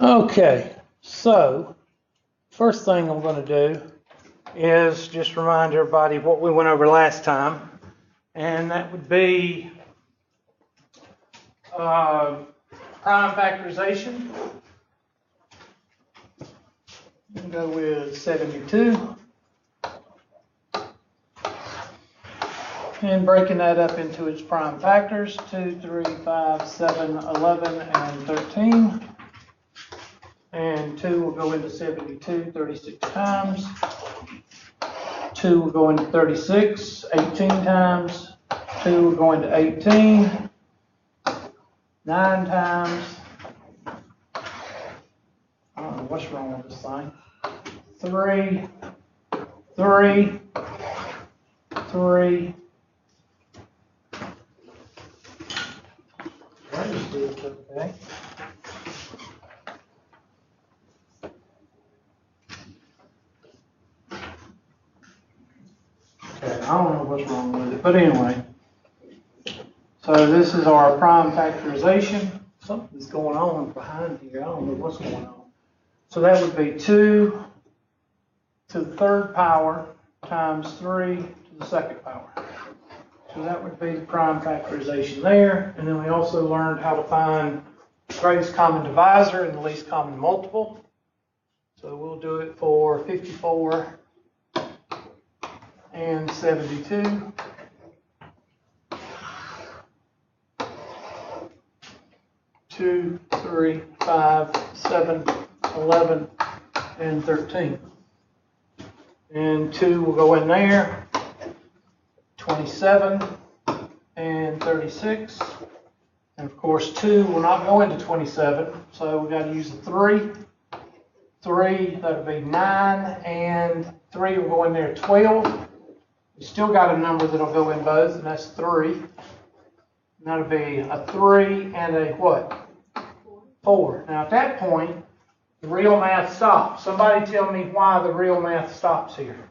Okay, so first thing I'm going to do is just remind everybody what we went over last time, and that would be prime factorization. We'll go with 72. And breaking that up into its prime factors, 2, 3, 5, 7, 11, and 13. And 2 will go into 72 36 times. 2 will go into 36 18 times. 2 will go into 18 9 times. I don't know what's wrong with this thing. 3, 3, 3. Okay. I don't know what's wrong with it, but anyway. So this is our prime factorization. Something's going on behind here. I don't know what's going on. So that would be 2 to the third power times 3 to the second power. So that would be the prime factorization there. And then we also learned how to find the greatest common divisor and the least common multiple. So we'll do it for 54 and 72. Two, 3, 5, 7, 11, and 13. And 2 will go in there. 27 and 36. And of course 2 will not go into 27, so we've got to use a 3. 3, that'll be 9, and 3 will go in there 12. We still got a number that'll go in both, and that's 3. And that'll be a 3 and a what? 4. Now at that point, the real math stops. Somebody tell me why the real math stops here.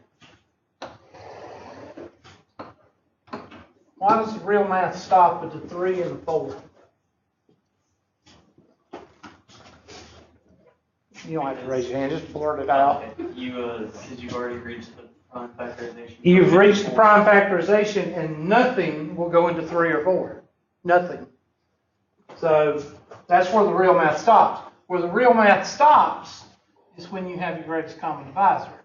Why does the real math stop at the 3 and the 4? You don't have to raise your hand, just blurt it out. Did you already reach the prime factorization? You've reached the prime factorization and nothing will go into 3 or 4. Nothing. So that's where the real math stops. Where the real math stops is when you have your greatest common divisor.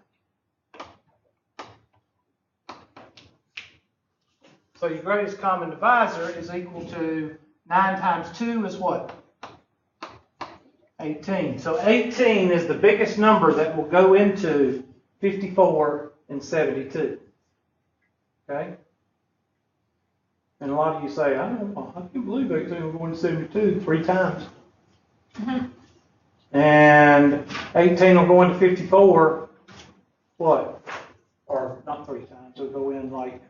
So your greatest common divisor is equal to 9 times 2 is what? 18. So 18 is the biggest number that will go into 54 and 72. Okay? And a lot of you say, I can't believe 18 will go into 72 3 times. And 18 will go into 54, what? Or not 3 times, it'll go in like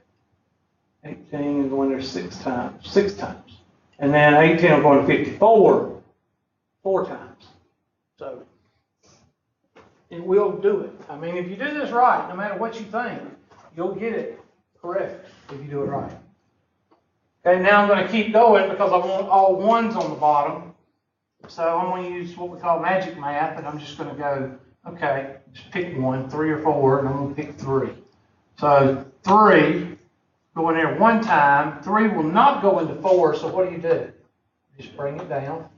18 and go in there 6 times. 6 times. And then 18 will go into 54 4 times. So it will do it. I mean, if you do this right, no matter what you think, you'll get it correct if you do it right. Okay, now I'm going to keep going because I want all ones on the bottom. So I'm going to use what we call magic math, and I'm just going to go, okay, just pick one, 3 or 4, and I'm going to pick 3. So 3, go in there 1 time. 3 will not go into 4, so what do? Just bring it down.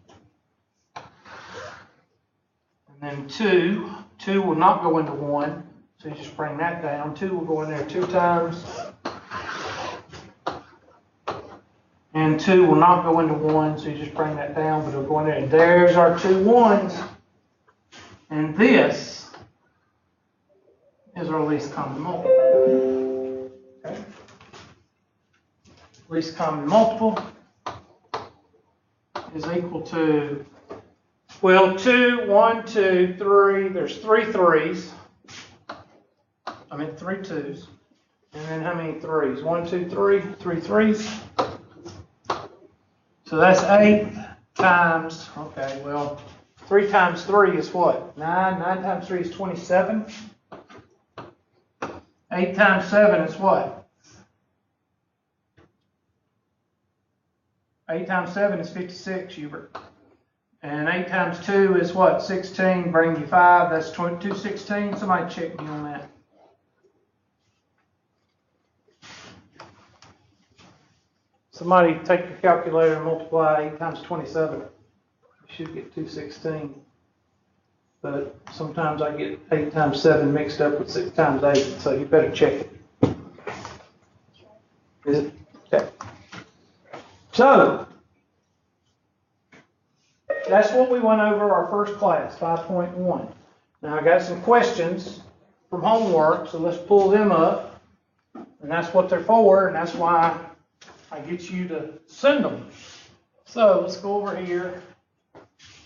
And then 2 will not go into 1, so you just bring that down. 2 will go in there 2 times. And 2 will not go into 1, so you just bring that down, but it'll go in there. And there's our 2 ones. And this is our least common multiple. Okay? Least common multiple is equal to, well, 2, 1, 2, 3. There's 3 3s. I mean 3 2s. And then how many 3s? 1, 2, 3. 3 3s. So that's 8 times, okay, well, 3 times 3 is what? 9. 9 times 3 is 27. 8 times 7 is what? 8 times 7 is 56, Hubert. And 8 times 2 is what? 16, bring you 5, that's 216. Somebody check me on that. Somebody take your calculator and multiply 8 times 27. You should get 216. But sometimes I get 8 times 7 mixed up with 6 times 8, so you better check it. Is it? Okay. So, that's what we went over our first class, 5.1. Now I got some questions from homework, so let's pull them up. And that's what they're for, and that's why I get you to send them. So let's go over here,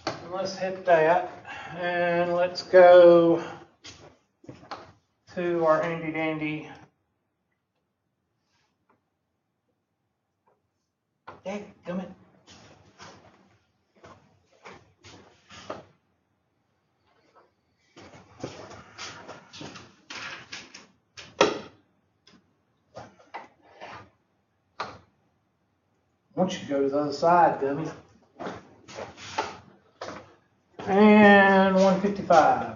and let's hit that, and let's go to our handy dandy. Dadgummit. I want you to go to the other side, dummy. And 155.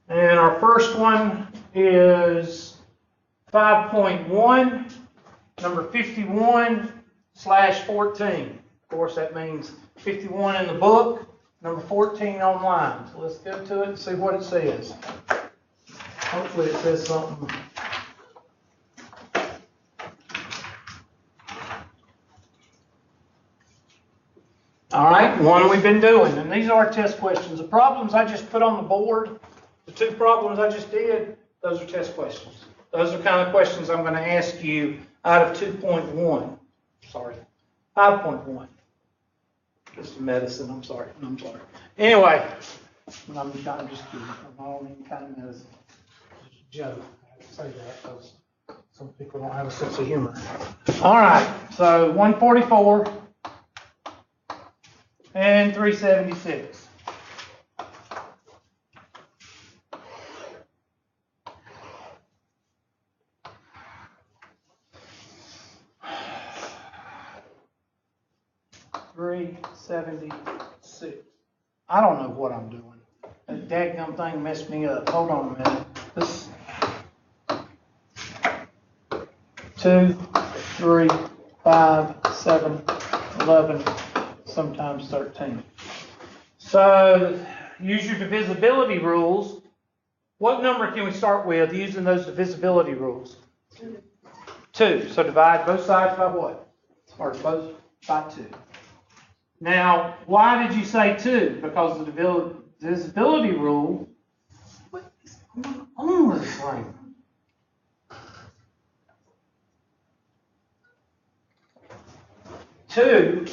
And our first one is 5.1, number 51/14. Of course, that means 51 in the book, number 14 online. So let's go to it and see what it says. Hopefully it says something. All right, one we've been doing, and these are our test questions. The problems I just put on the board, the 2 problems I just did, those are test questions. Those are kind of questions I'm going to ask you out of 2.1. Sorry, 5.1. Just medicine, I'm sorry. Anyway, I'm just kidding. I'm all any kind of medicine. Just a joke. I have to say that because some people don't have a sense of humor. All right, so 144. And 376. $376. I don't know what I'm doing. That dadgum thing messed me up. Hold on a minute. This 2, 3, 5, 7, 11. Sometimes 13. So use your divisibility rules. What number can we start with using those divisibility rules? 2. So divide both sides by what? Or both by 2. Now, why did you say 2? Because the divisibility rule. What is going on with this thing? Two.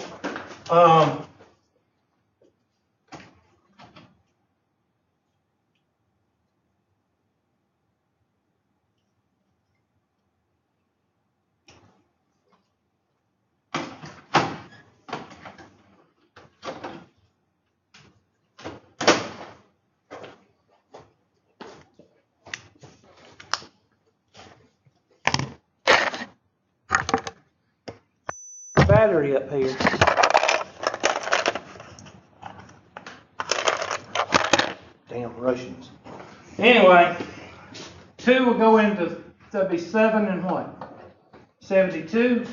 Battery up here. Damn Russians. Anyway, 2 will go into, that'll be 7 and what? 72.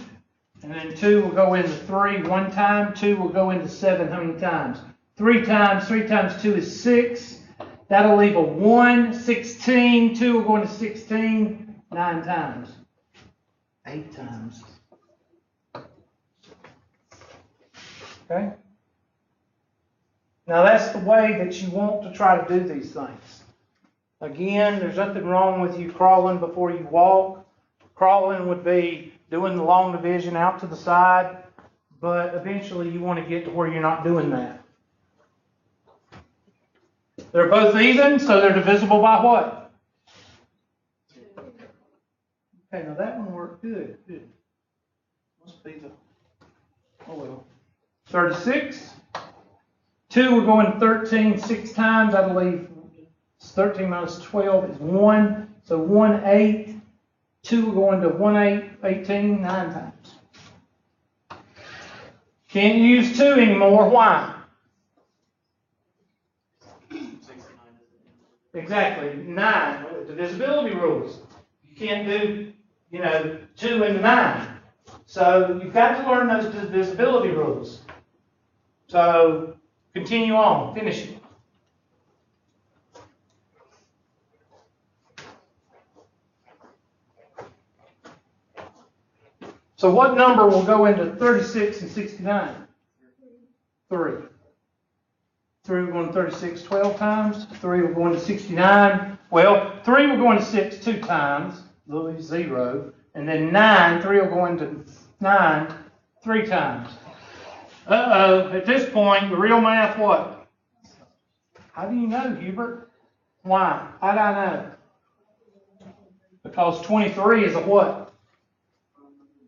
And then 2 will go into 3 one time. 2 will go into 7 how many times? 3 times. 3 times 2 is 6. That'll leave a 1, 16. 2 will go into 16 9 times. 8 times. Okay? Now that's the way that you want to try to do these things. Again, there's nothing wrong with you crawling before you walk. Crawling would be doing the long division out to the side, but eventually you want to get to where you're not doing that. They're both even, so they're divisible by what? Okay, now that one worked good. Good. Must be the, oh well. 36. 2 will go into 13 6 times. That'll leave 13 minus 12 is 1. So 1, 8. 2 will go into 1, 8, 18 9 times. Can't use 2 anymore. Why? 6 and 9 is Exactly. 9. Divisibility rules. You can't do, 2 into 9. So you've got to learn those divisibility rules. So continue on. Finish it. So what number will go into 36 and 69? 3. 3 will go into 36 12 times. 3 will go into 69. Well, 3 will go into 6 2 times. Lose 0. And then 9, 3 will go into 9 3 times. Uh-oh. At this point, the real math what? How do you know, Hubert? Why? How do I know? Because 23 is a what?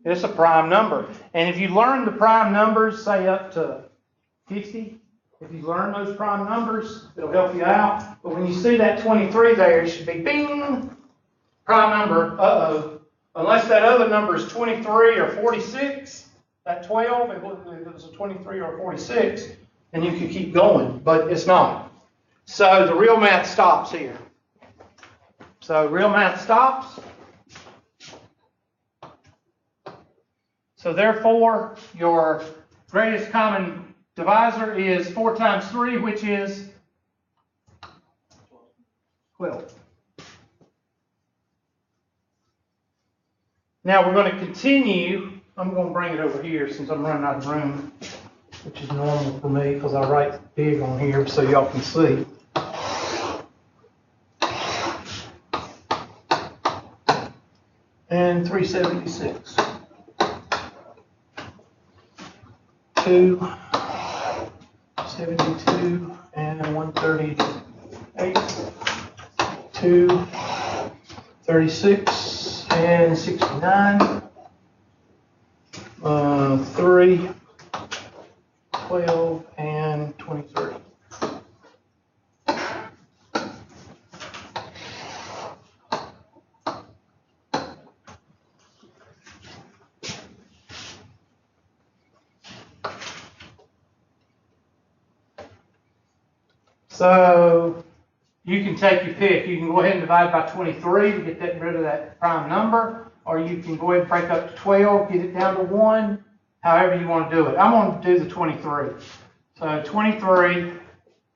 It's a prime number. And if you learn the prime numbers, say up to 50, if you learn those prime numbers, it'll help you out. But when you see that 23 there, it should be bing, prime number, uh-oh. Unless that other number is 23 or 46, that 12, if it was a 23 or a 46, then you could keep going, but it's not. So the real math stops here. So real math stops. So therefore, your greatest common divisor is 4 times 3, which is 12. Now we're going to continue. I'm going to bring it over here since I'm running out of room, which is normal for me because I write big on here so y'all can see. And 376. 272 and 138. 236 and 69. 3, 12, and 23. So you can take your pick. You can go ahead and divide by 23 to get rid of that prime number, or you can go ahead and break up to 12, get it down to 1, however you want to do it. I'm going to do the 23. So 23,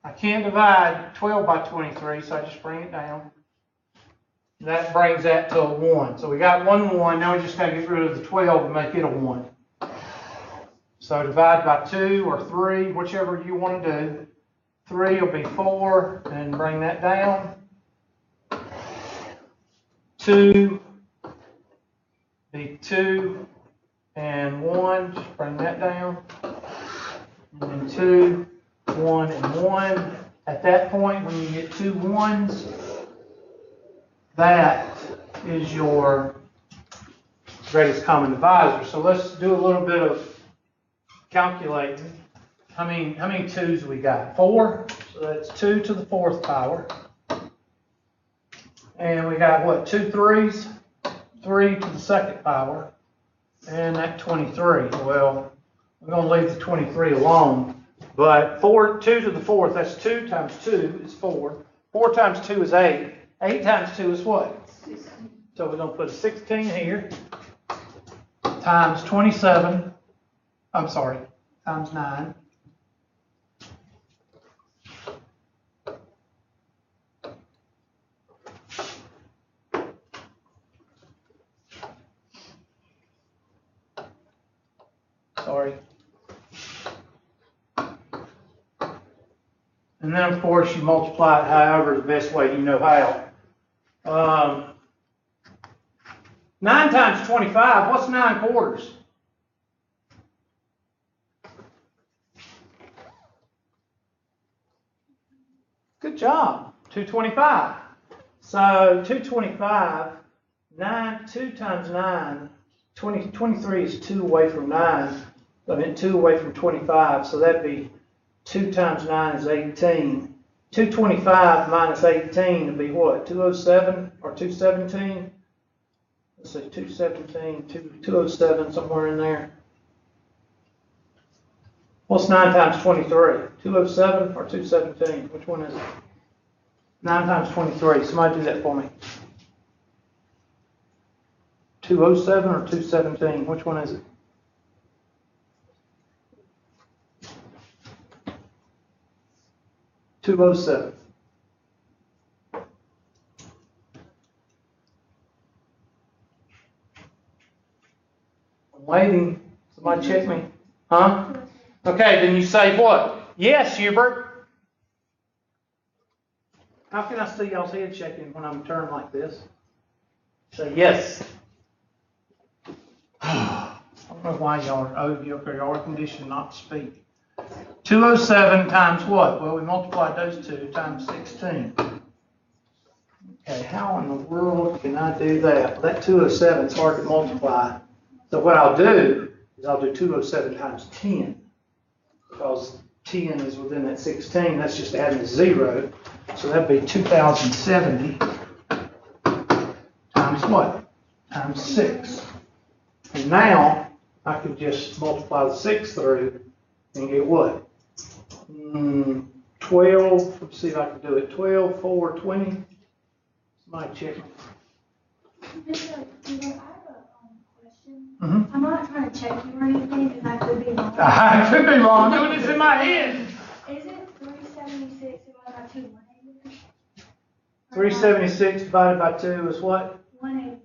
I can't divide 12 by 23, so I just bring it down. That brings that to a 1. So we got 1, 1. Now we just got to get rid of the 12 and make it a 1. So divide by 2 or 3, whichever you want to do. 3 will be 4, and bring that down. 2 be 2 and 1, just bring that down. And then 2, 1, and 1. At that point, when you get 2 1s, that is your greatest common divisor. So let's do a little bit of calculating. How many 2's we got? 4. So that's 2 to the 4th power. And we got what? 2 3's? 3 to the 2nd power. And that 23. Well, we're going to leave the 23 alone. But 2 to the 4th, that's 2 times 2 is 4. 4 times 2 is 8. 8 times 2 is what? 16. So we're going to put a 16 here. Times 27. I'm sorry. Times 9. Sorry. And then, of course, you multiply it however the best way you know how. 9 times 25, what's 9 quarters? Good job. 225. So 225, 2 times 9, 23 is 2 away from 9. I mean 2 away from 25, so that'd be 2 times 9 is 18. 225 minus 18 would be what? 207 or 217? Let's see, 217, 207, somewhere in there. What's 9 times 23? 207 or 217? Which one is it? 9 times 23. Somebody do that for me. 207 or 217? Which one is it? $207. I'm waiting. Somebody check me. Huh? Okay, then you say what? Yes, Hubert. How can I see y'all's head shaking when I'm turned like this? Say yes. I don't know why y'all are conditioned not to speak. 207 times what? Well, we multiplied those two times 16. Okay, how in the world can I do that? That 207 is hard to multiply. So what I'll do is I'll do 207 times 10. Because 10 is within that 16, that's just adding a 0. So that'd be 2070 times what? Times 6. And now I can just multiply the 6 through and get what? 12, let's see if I can do it. 12, 4, 20. Somebody check me. I have a question. Mm-hmm. I'm not trying to check you or anything, because I could be wrong. I could be wrong. I'm doing this in my head. Is it 376 divided by 2, 188? 376 divided by 2 is what? 188.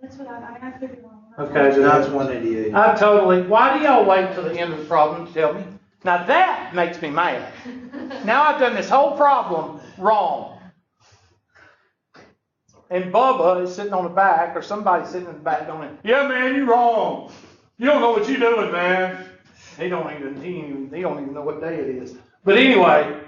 That's what I could be wrong. Okay, So that's 188. Why do y'all wait till the end of the problem to tell me? Now that makes me mad. Now I've done this whole problem wrong. And Bubba is sitting on the back, or somebody's sitting in the back going, yeah, man, you're wrong. You don't know what you're doing, man. He don't even know what day it is. But anyway,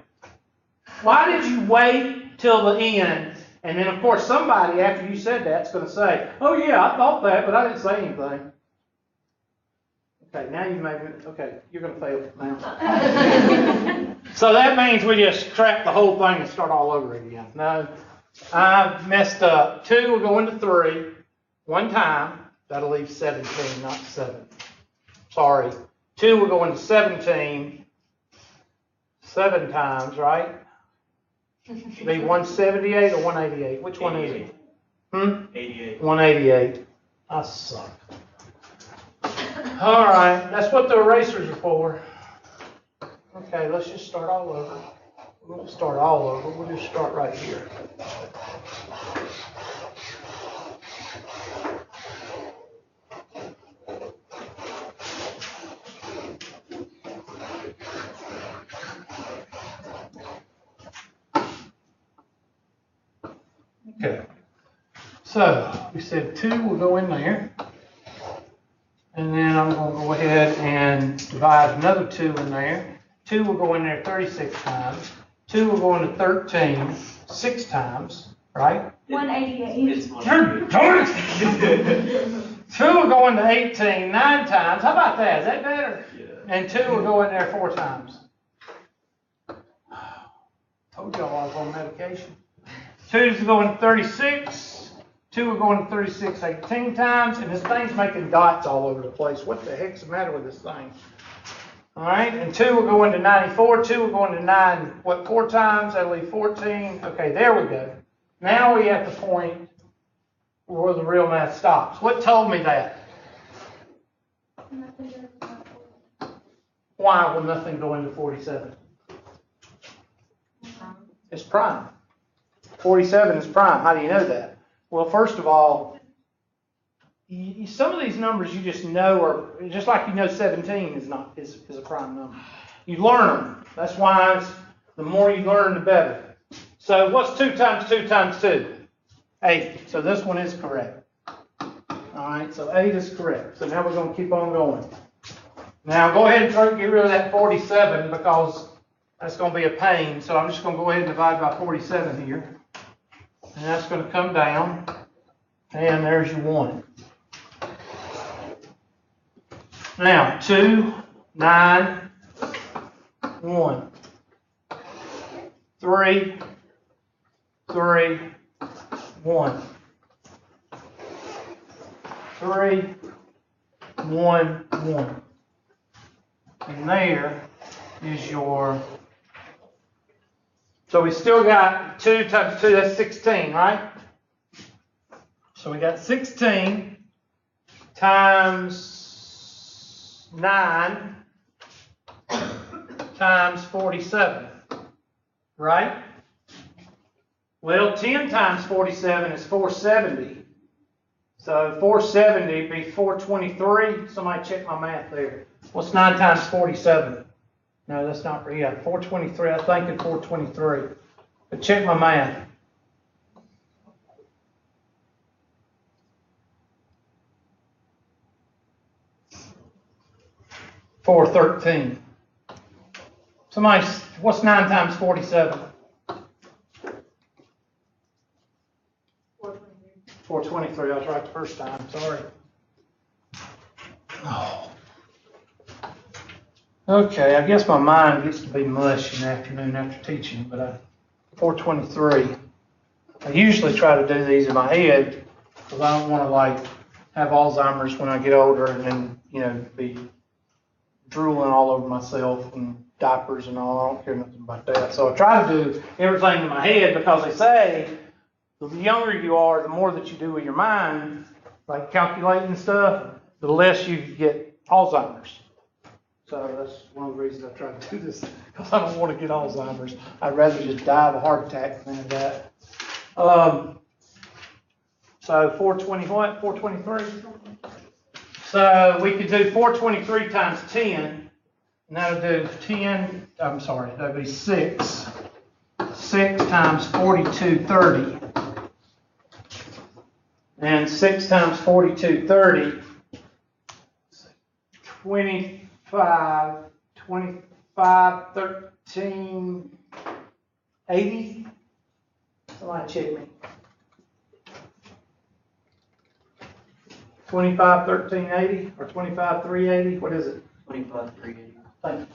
why did you wait till the end? And then, of course, somebody, after you said that, is going to say, oh, yeah, I thought that, but I didn't say anything. Okay, now you made me, okay, you're going to fail now. So that means we just scrap the whole thing and start all over again. No, I messed up. 2 will go into 3 one time. That'll leave 17, not 7. Sorry. 2 will go into 17 7 times, right? It'll be 178 or 188. Which one is it? 88. 188. I suck. All right, that's what the erasers are for. Okay, let's just start all over. We won't start all over. We'll just start right here. Okay. So we said 2 will go in there. And then I'm going to go ahead and divide another 2 in there. 2 will go in there 36 times. 2 will go into 13 6 times, right? 188. It's 188. 2 will go into 18 9 times. How about that? Is that better? Yeah. And 2 will go in there 4 times. Told y'all I was on medication. 2 is going to 36. 2 will go into 36 18 times, and this thing's making dots all over the place. What the heck's the matter with this thing? All right, and 2 will go into 94. 2 will go into 9, 4 times? That'll leave 14. Okay, there we go. Now we at the point where the real math stops. What told me that? Why will nothing go into 47? It's prime. 47 is prime. How do you know that? Well, first of all, some of these numbers you just know are, just like you know 17 is a prime number. You learn them. That's why the more you learn, the better. So what's 2 times 2 times 2? 8. So this one is correct. All right, so 8 is correct. So now we're going to keep on going. Now go ahead and try to get rid of that 47 because that's going to be a pain. So I'm just going to go ahead and divide by 47 here. And that's going to come down. And there's your 1. Now, 2, 9, 1. 3, 3, 1. 3, 1, 1. And there is your, so we still got 2 times 2, that's 16, right? So we got 16 times 9 times 47, right? Well, 10 times 47 is 470. So 470 would be 423. Somebody check my math there. What's 9 times 47? No, that's not, yeah, 423. I think it's 423. But check my math. $413. Somebody, what's 9 times 47? 423. I was right the first time. Sorry. Oh. Okay, I guess my mind gets to be mush in the afternoon after teaching, but 423. I usually try to do these in my head because I don't want to like have Alzheimer's when I get older and then, you know, be drooling all over myself and diapers and all. I don't care nothing about that. So I try to do everything in my head because they say the younger you are, the more that you do with your mind, like calculating stuff, the less you get Alzheimer's. So that's one of the reasons I try to do this, because I don't want to get Alzheimer's. I'd rather just die of a heart attack than that. So 420 what? 423? So we could do 423 times 10, and that'll do 10, I'm sorry, that'll be 6. 6 times 4230. And 6 times 4230, 25, 13, 80. Somebody check me. 25, 13, 80, or 25, 380, what is it? 25, 380. Thank you.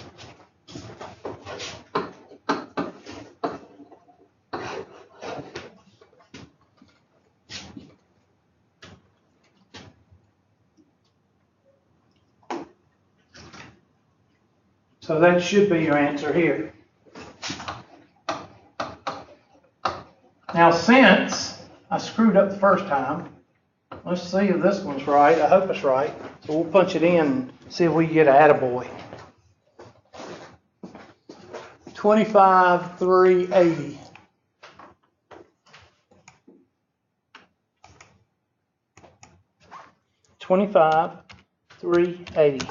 So that should be your answer here. Now, since I screwed up the first time, let's see if this one's right. I hope it's right. So we'll punch it in and see if we can get an attaboy. 25, 380. $25, 380.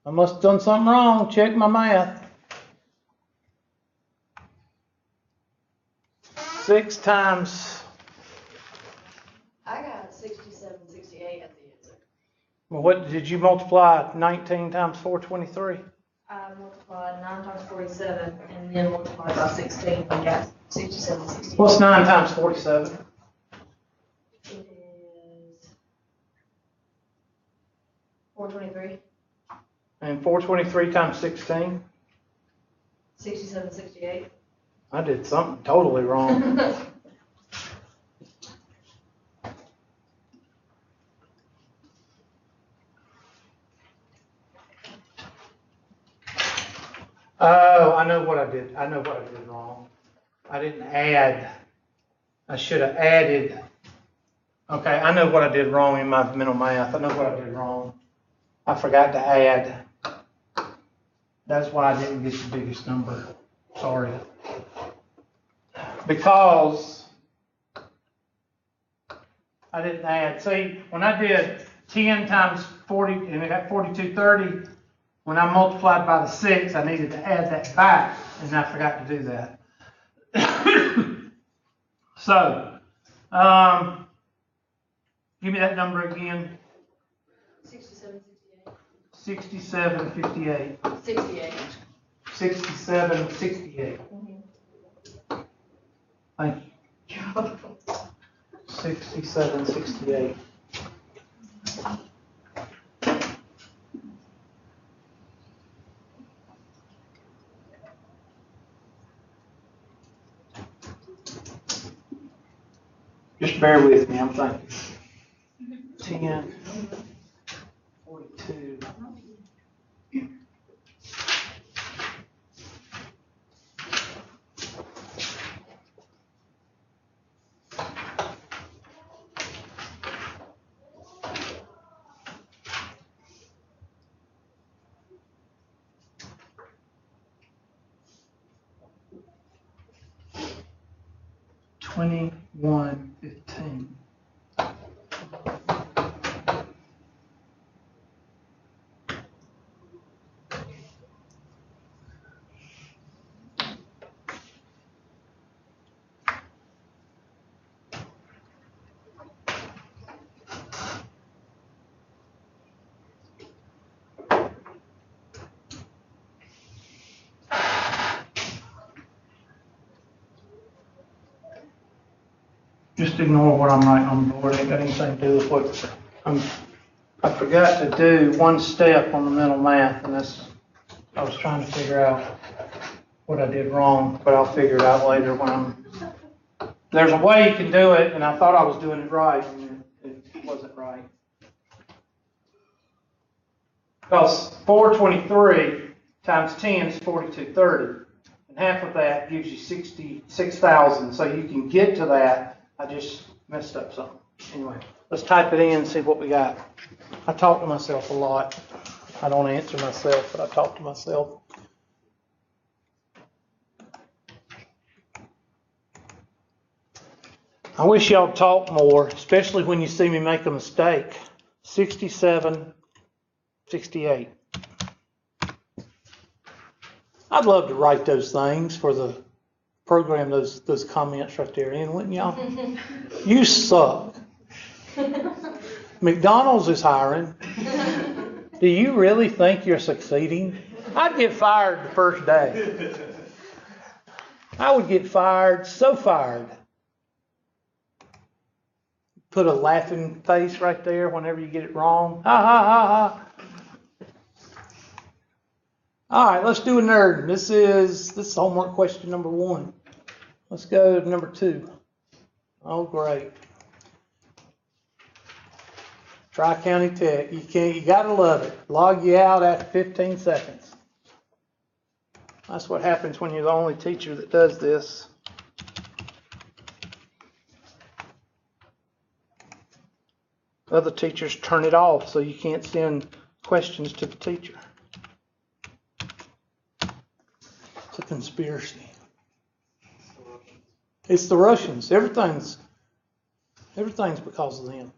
I must have done something wrong. Check my math. 6 times. I got 67, 68 at the answer. Well, what did you multiply 19 times 423? I multiplied 9 times 47 and then multiplied by 16 and got 67, 68. What's 9 times 47? It is 423. And 423 times 16? 67, 68. I did something totally wrong. Oh, I know what I did. I know what I did wrong. I didn't add. I should have added. Okay, I know what I did wrong in my mental math. I know what I did wrong. I forgot to add. That's why I didn't get the biggest number. Sorry. Because I didn't add. See, when I did 10 times 40, and I got 4230, when I multiplied by the 6, I needed to add that back, and I forgot to do that. So, give me that number again. 67, 67, 58. 68. 67, 68. Thank you. 67, 68. Just bear with me, I'm thinking. 10. 2115. Just ignore what I'm writing on the board. Ain't got anything to do with what I forgot to do one step on the mental math, and I was trying to figure out what I did wrong, but I'll figure it out later there's a way you can do it, and I thought I was doing it right, and it wasn't right. Because 423 times 10 is 4230, and half of that gives you 66,000, so you can get to that. I just messed up something. Anyway, let's type it in and see what we got. I talk to myself a lot. I don't answer myself, but I talk to myself. I wish y'all talk more, especially when you see me make a mistake. 67, 68. I'd love to write those things for the program, those comments right there in, wouldn't y'all? You suck. McDonald's is hiring. Do you really think you're succeeding? I'd get fired the first day. I would get fired, so fired. Put a laughing face right there whenever you get it wrong. Ha ha ha ha. All right, let's do a nerd. This is homework question number 1. Let's go to number 2. Oh, great. Tri-County Tech. You gotta love it. Log you out after 15 seconds. That's what happens when you're the only teacher that does this. Other teachers turn it off so you can't send questions to the teacher. It's a conspiracy. It's the Russians. Everything's because of them.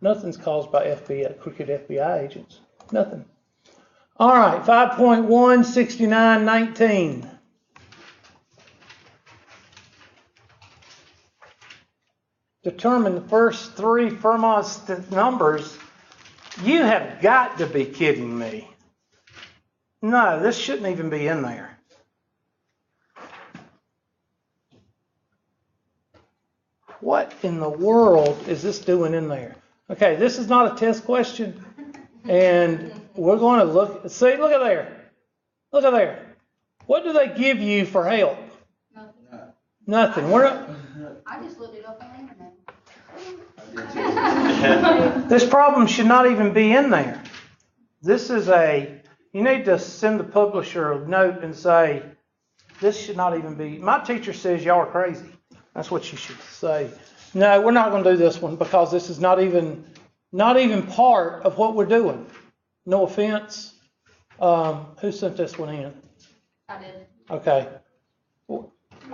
Nothing's caused by FBI, crooked FBI agents. Nothing. All right, 5.1, 69, 19. Determine the first 3 Fermat's numbers. You have got to be kidding me. No, this shouldn't even be in there. What in the world is this doing in there? Okay, this is not a test question. And we're going to look. See, look at there. Look at there. What do they give you for help? Nothing. We're not. I just looked it up on the internet. This problem should not even be in there. This is you need to send the publisher a note and say, this should not even be, my teacher says y'all are crazy. That's what you should say. No, we're not going to do this one because this is not even part of what we're doing. No offense. Who sent this one in? I did. Okay.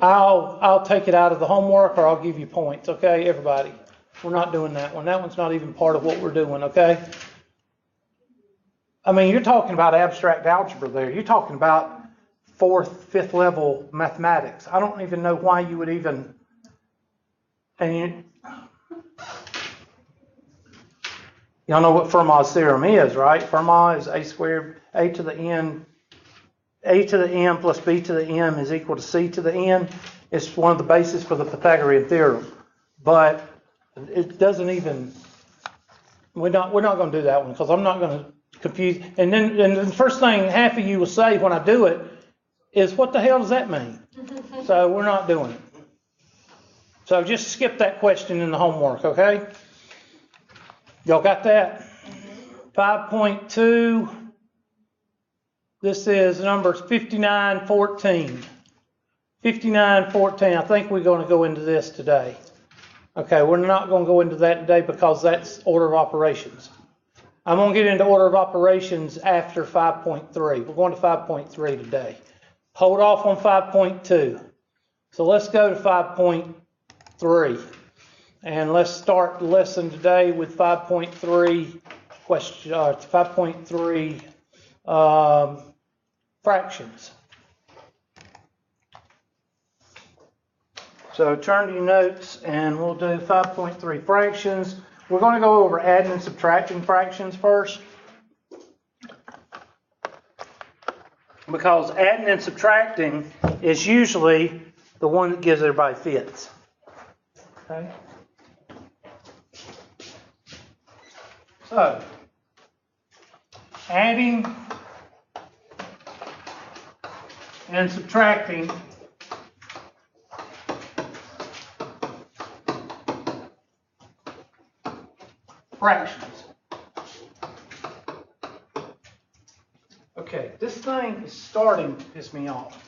I'll take it out of the homework or I'll give you points. Okay, everybody. We're not doing that one. That one's not even part of what we're doing. Okay. I mean, you're talking about abstract algebra there. You're talking about 4th, 5th level mathematics. I don't even know why you would even. And y'all know what Fermat's theorem is, right? Fermat is a squared, a to the n plus b to the m is equal to c to the n. It's one of the bases for the Pythagorean theorem. But it doesn't even, we're not going to do that one because I'm not going to confuse. And the first thing half of you will say when I do it is, what the hell does that mean? So we're not doing it. So just skip that question in the homework, okay? Y'all got that? 5.2. This is numbers 5914. 5914. I think we're going to go into this today. Okay, we're not going to go into that today because that's order of operations. I'm going to get into order of operations after 5.3. We're going to 5.3 today. Hold off on 5.2. So let's go to 5.3. And let's start the lesson today with 5.3 question, 5.3 fractions. So turn to your notes and we'll do 5.3 fractions. We're going to go over adding and subtracting fractions first. Because adding and subtracting is usually the one that gives everybody fits. Okay? So, adding and subtracting fractions. Okay, this thing is starting to piss me off.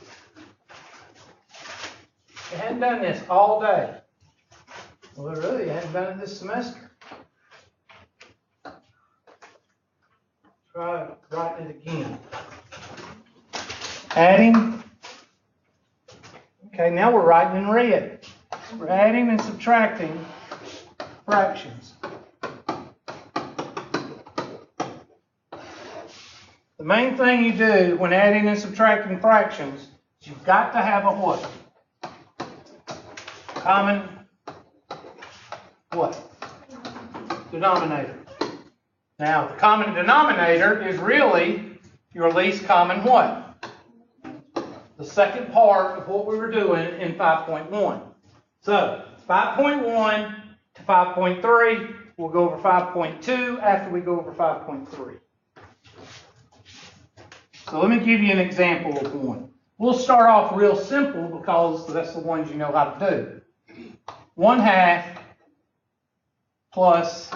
I hadn't done this all day. Well, really, I hadn't done it this semester. Try writing it again. Adding. Okay, now we're writing in red. We're adding and subtracting fractions. The main thing you do when adding and subtracting fractions is you've got to have a what? Common what? Denominator. Now, the common denominator is really your least common what? The second part of what we were doing in 5.1. So, 5.1 to 5.3, we'll go over 5.2 after we go over 5.3. So let me give you an example of one. We'll start off real simple because that's the ones you know how to do. 1/2 plus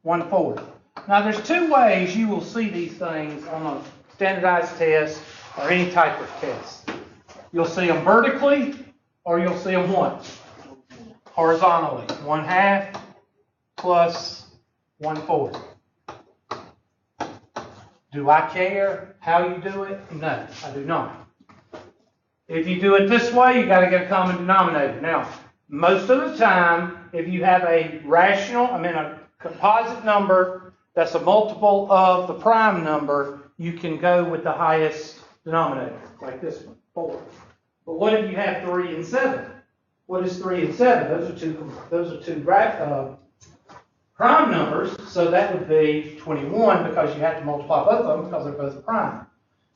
1/4. Now there's two ways you will see these things on a standardized test or any type of test. You'll see them vertically or you'll see them what? Horizontally. 1/2 plus 1/4. Do I care how you do it? No, I do not. If you do it this way, you got to get a common denominator. Now, most of the time, if you have a a composite number that's a multiple of the prime number, you can go with the highest denominator, like this one, 4. But what if you have 3 and 7? What is 3 and 7? Those are two prime numbers, so that would be 21 because you have to multiply both of them because they're both prime.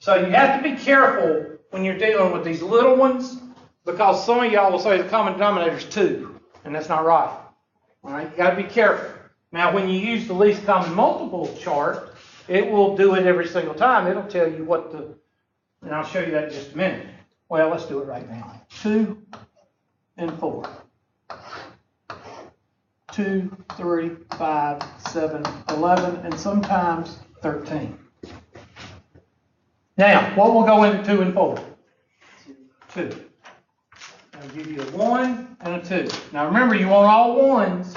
So you have to be careful when you're dealing with these little ones because some of y'all will say the common denominator is 2, and that's not right. All right, you got to be careful. Now, when you use the least common multiple chart, it will do it every single time. It'll tell you what and I'll show you that in just a minute. Well, let's do it right now. 2 and 4. 2, 3, 5, 7, 11, and sometimes 13. Now, what will go into 2 and 4? 2. I'll give you a 1 and a 2. Now remember, you want all 1s.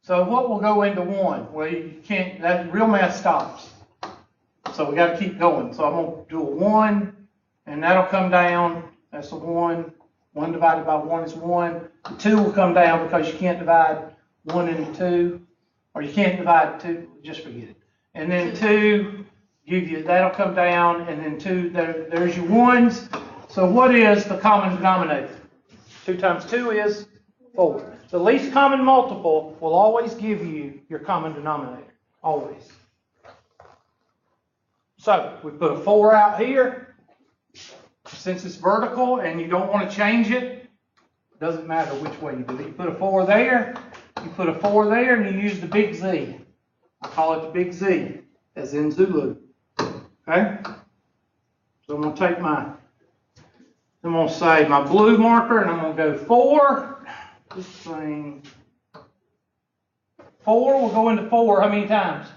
So what will go into 1? Well, you can't, that real math stops. So we got to keep going. So I'm going to do a 1, and that'll come down. That's a 1. 1 divided by 1 is 1. The 2 will come down because you can't divide 1 into 2, or you can't divide 2, just forget it. And then 2, that'll come down, and then 2, there's your 1s. So what is the common denominator? 2 times 2 is 4. The least common multiple will always give you your common denominator, always. So we put a 4 out here. Since it's vertical and you don't want to change it, it doesn't matter which way you do it. You put a 4 there, you put a 4 there, and you use the big Z. I call it the big Z, as in Zulu. Okay? So I'm going to take I'm going to say my blue marker, and I'm going to go 4. This thing, 4 will go into 4 how many times?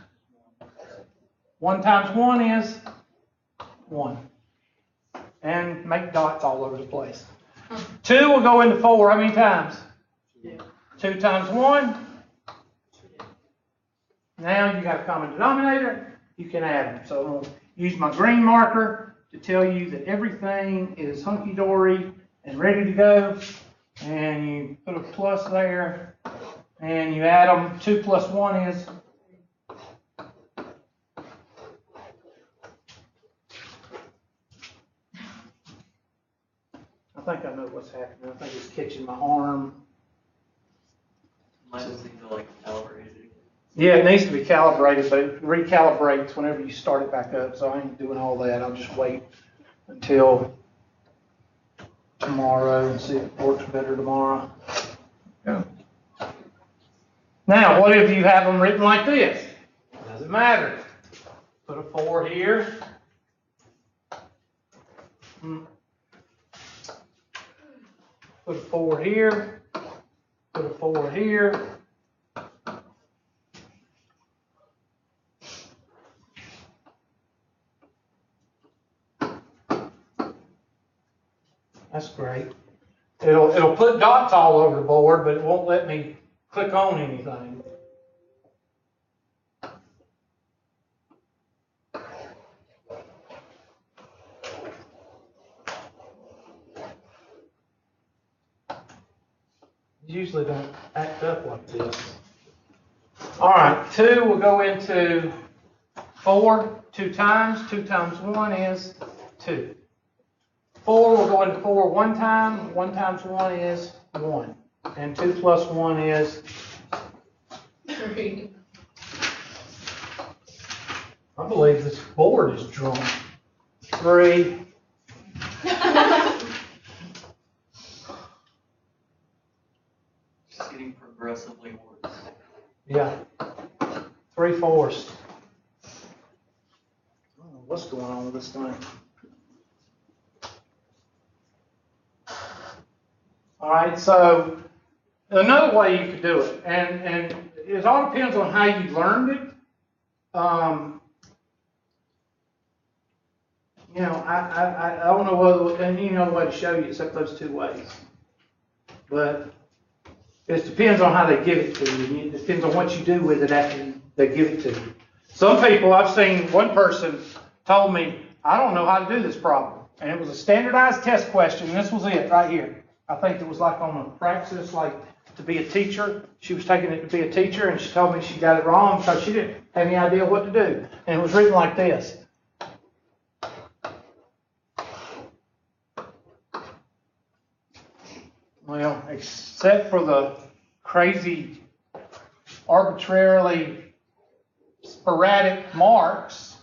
1 times 1 is 1. And make dots all over the place. 2 will go into 4 how many times? 2 times 1? Now you got a common denominator, you can add them. So I'm going to use my green marker to tell you that everything is hunky-dory and ready to go. And you put a plus there, and you add them. 2 plus 1 is? I think I know what's happening. I think it's catching my arm. Mine just needs to like calibrate it. Yeah, it needs to be calibrated, but it recalibrates whenever you start it back up. So I ain't doing all that. I'll just wait until tomorrow and see if it works better tomorrow. Yeah. Now, what if you have them written like this? Doesn't matter. Put a 4 here. Put a 4 here. Put a 4 here. That's great. It'll put dots all over the board, but it won't let me click on anything. Usually don't act up like this. All right, 2 will go into 4 2 times. 2 times 1 is 2. 4 will go into 4 1 time. 1 times 1 is 1. And 2 plus 1 is 3. I believe this board is drunk. 3. Just getting progressively worse. Yeah. 3/4. I don't know what's going on with this thing. All right, so another way you could do it, and it all depends on how you learned it. You know, I don't know whether any other way to show you except those 2 ways. But it depends on how they give it to you. It depends on what you do with it after they give it to you. Some people, I've seen one person told me, I don't know how to do this problem. And it was a standardized test question, and this was it right here. I think it was like on a praxis, like to be a teacher. She was taking it to be a teacher, and she told me she got it wrong because she didn't have any idea what to do. And it was written like this. Well, except for the crazy, arbitrarily sporadic marks,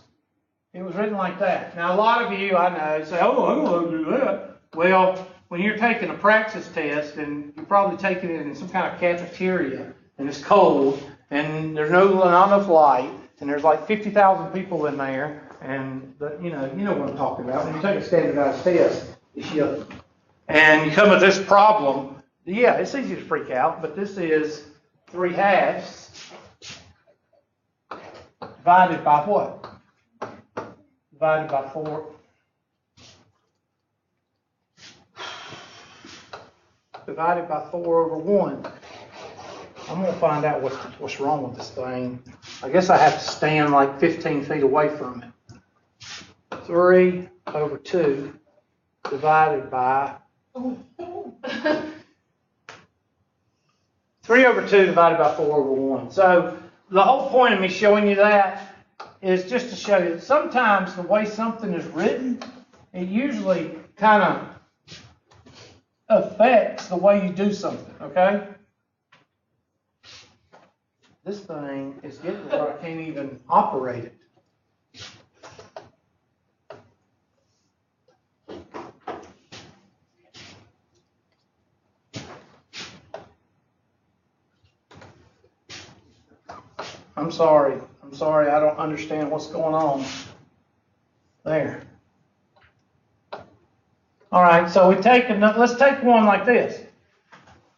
it was written like that. Now, a lot of you, I know, say, oh, I don't know how to do that. Well, when you're taking a praxis test, and you're probably taking it in some kind of cafeteria, and it's cold, and there's not enough light, and there's like 50,000 people in there, and you know what I'm talking about. When you take a standardized test, and you come with this problem, yeah, it's easy to freak out, but this is 3/2 divided by what? Divided by 4. Divided by 4 over 1. I'm going to find out what's wrong with this thing. I guess I have to stand like 15 feet away from it. 3 over 2 divided by 3 over 2 divided by 4 over 1. So the whole point of me showing you that is just to show you that sometimes the way something is written, it usually kind of affects the way you do something, okay? This thing is getting to where I can't even operate it. I'm sorry, I don't understand what's going on. There. All right, so let's take one like this.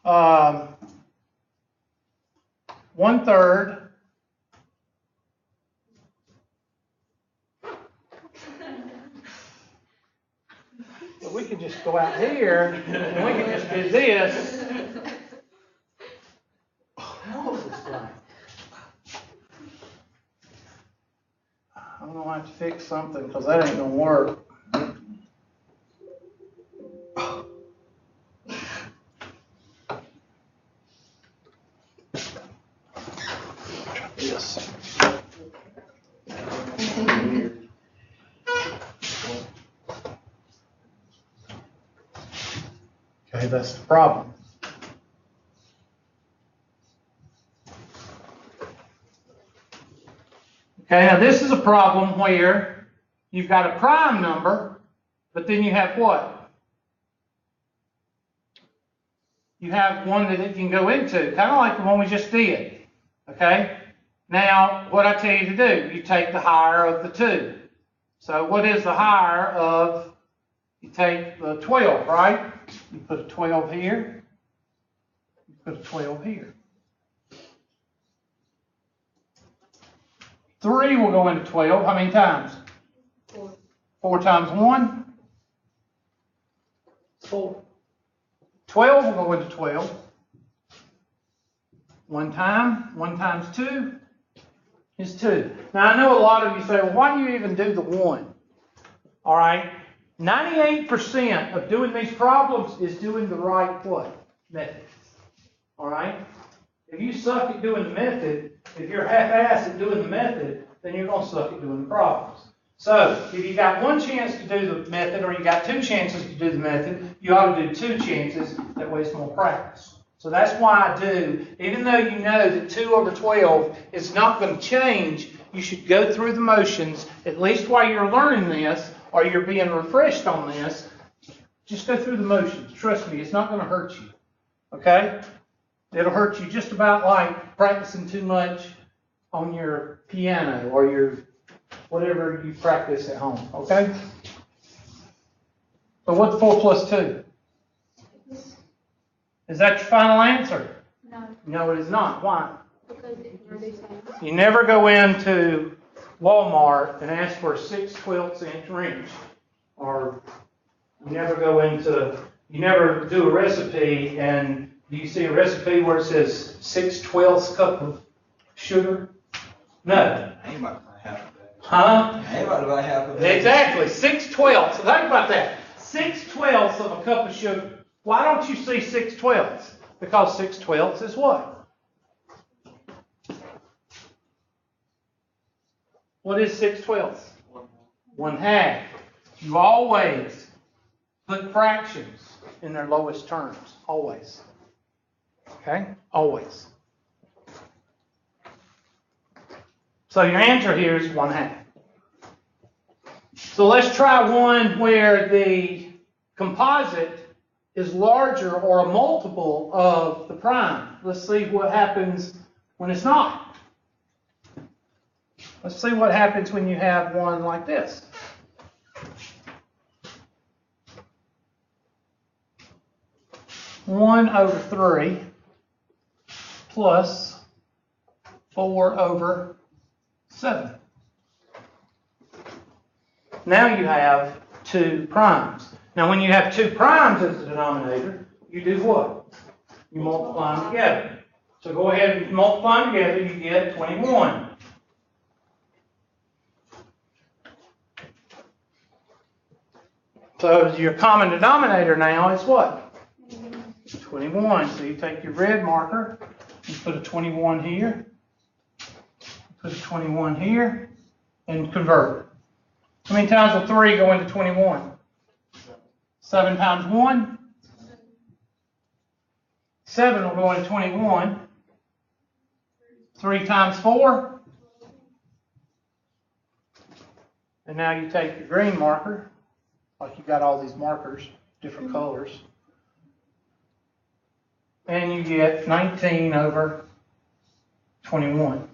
1/3. So we can just go out here and we can just do this. How old is this thing? have to fix something because that ain't gonna work. Yes. Okay, that's the problem. Okay, now this is a problem where you've got a prime number, but then you have what? You have one that it can go into, kind of like the one we just did. Okay? Now, what I tell you to do, you take the higher of the two. So what is the higher of, you take the 12, right? You put a 12 here, you put a 12 here. 3 will go into 12. How many times? 4. 4 times 1? 4. 12 will go into 12. 1 times 2 is 2. Now I know a lot of you say, well, why do you even do the 1? All right. 98% of doing these problems is doing the right what? Method. All right. If you suck at doing the method, if you're half-assed at doing the method, then you're going to suck at doing the problems. So, if you got 1 chance to do the method, or you got 2 chances to do the method, you ought to do 2 chances. That way it's more practice. So that's why I do, even though you know that 2 over 12 is not going to change, you should go through the motions, at least while you're learning this, or you're being refreshed on this. Just go through the motions. Trust me, it's not going to hurt you. Okay? It'll hurt you just about like practicing too much on your piano or your whatever you practice at home. Okay? So what's 4 plus 2? Is that your final answer? No. No, it is not. Why? Because it reduces. You never go into Walmart and ask for a 6/12 inch wrench. Or you never do a recipe and do you see a recipe where it says 6/12 cup of sugar? No. I ain't about to buy half of that. Huh? I ain't about to buy half of that. Exactly. 6/12. So think about that. 6/12 of a cup of sugar. Why don't you see 6/12? Because 6/12 is what? What is 6/12? 1/2. You always put fractions in their lowest terms. Always. Okay? Always. So your answer here is 1/2. So let's try one where the composite is larger or a multiple of the prime. Let's see what happens when it's not. Let's see what happens when you have one like this. One over 3 plus 4 over 7. Now you have 2 primes. Now when you have 2 primes as the denominator, you do what? You multiply them together. So go ahead and multiply them together, you get 21. So your common denominator now is what? 21. So you take your red marker, you put a 21 here, put a 21 here, and convert it. How many times will 3 go into 21? 7 times 1? 7 will go into 21. 3 times 4? And now you take your green marker, like you got all these markers, different colors, and you get 19 over 21.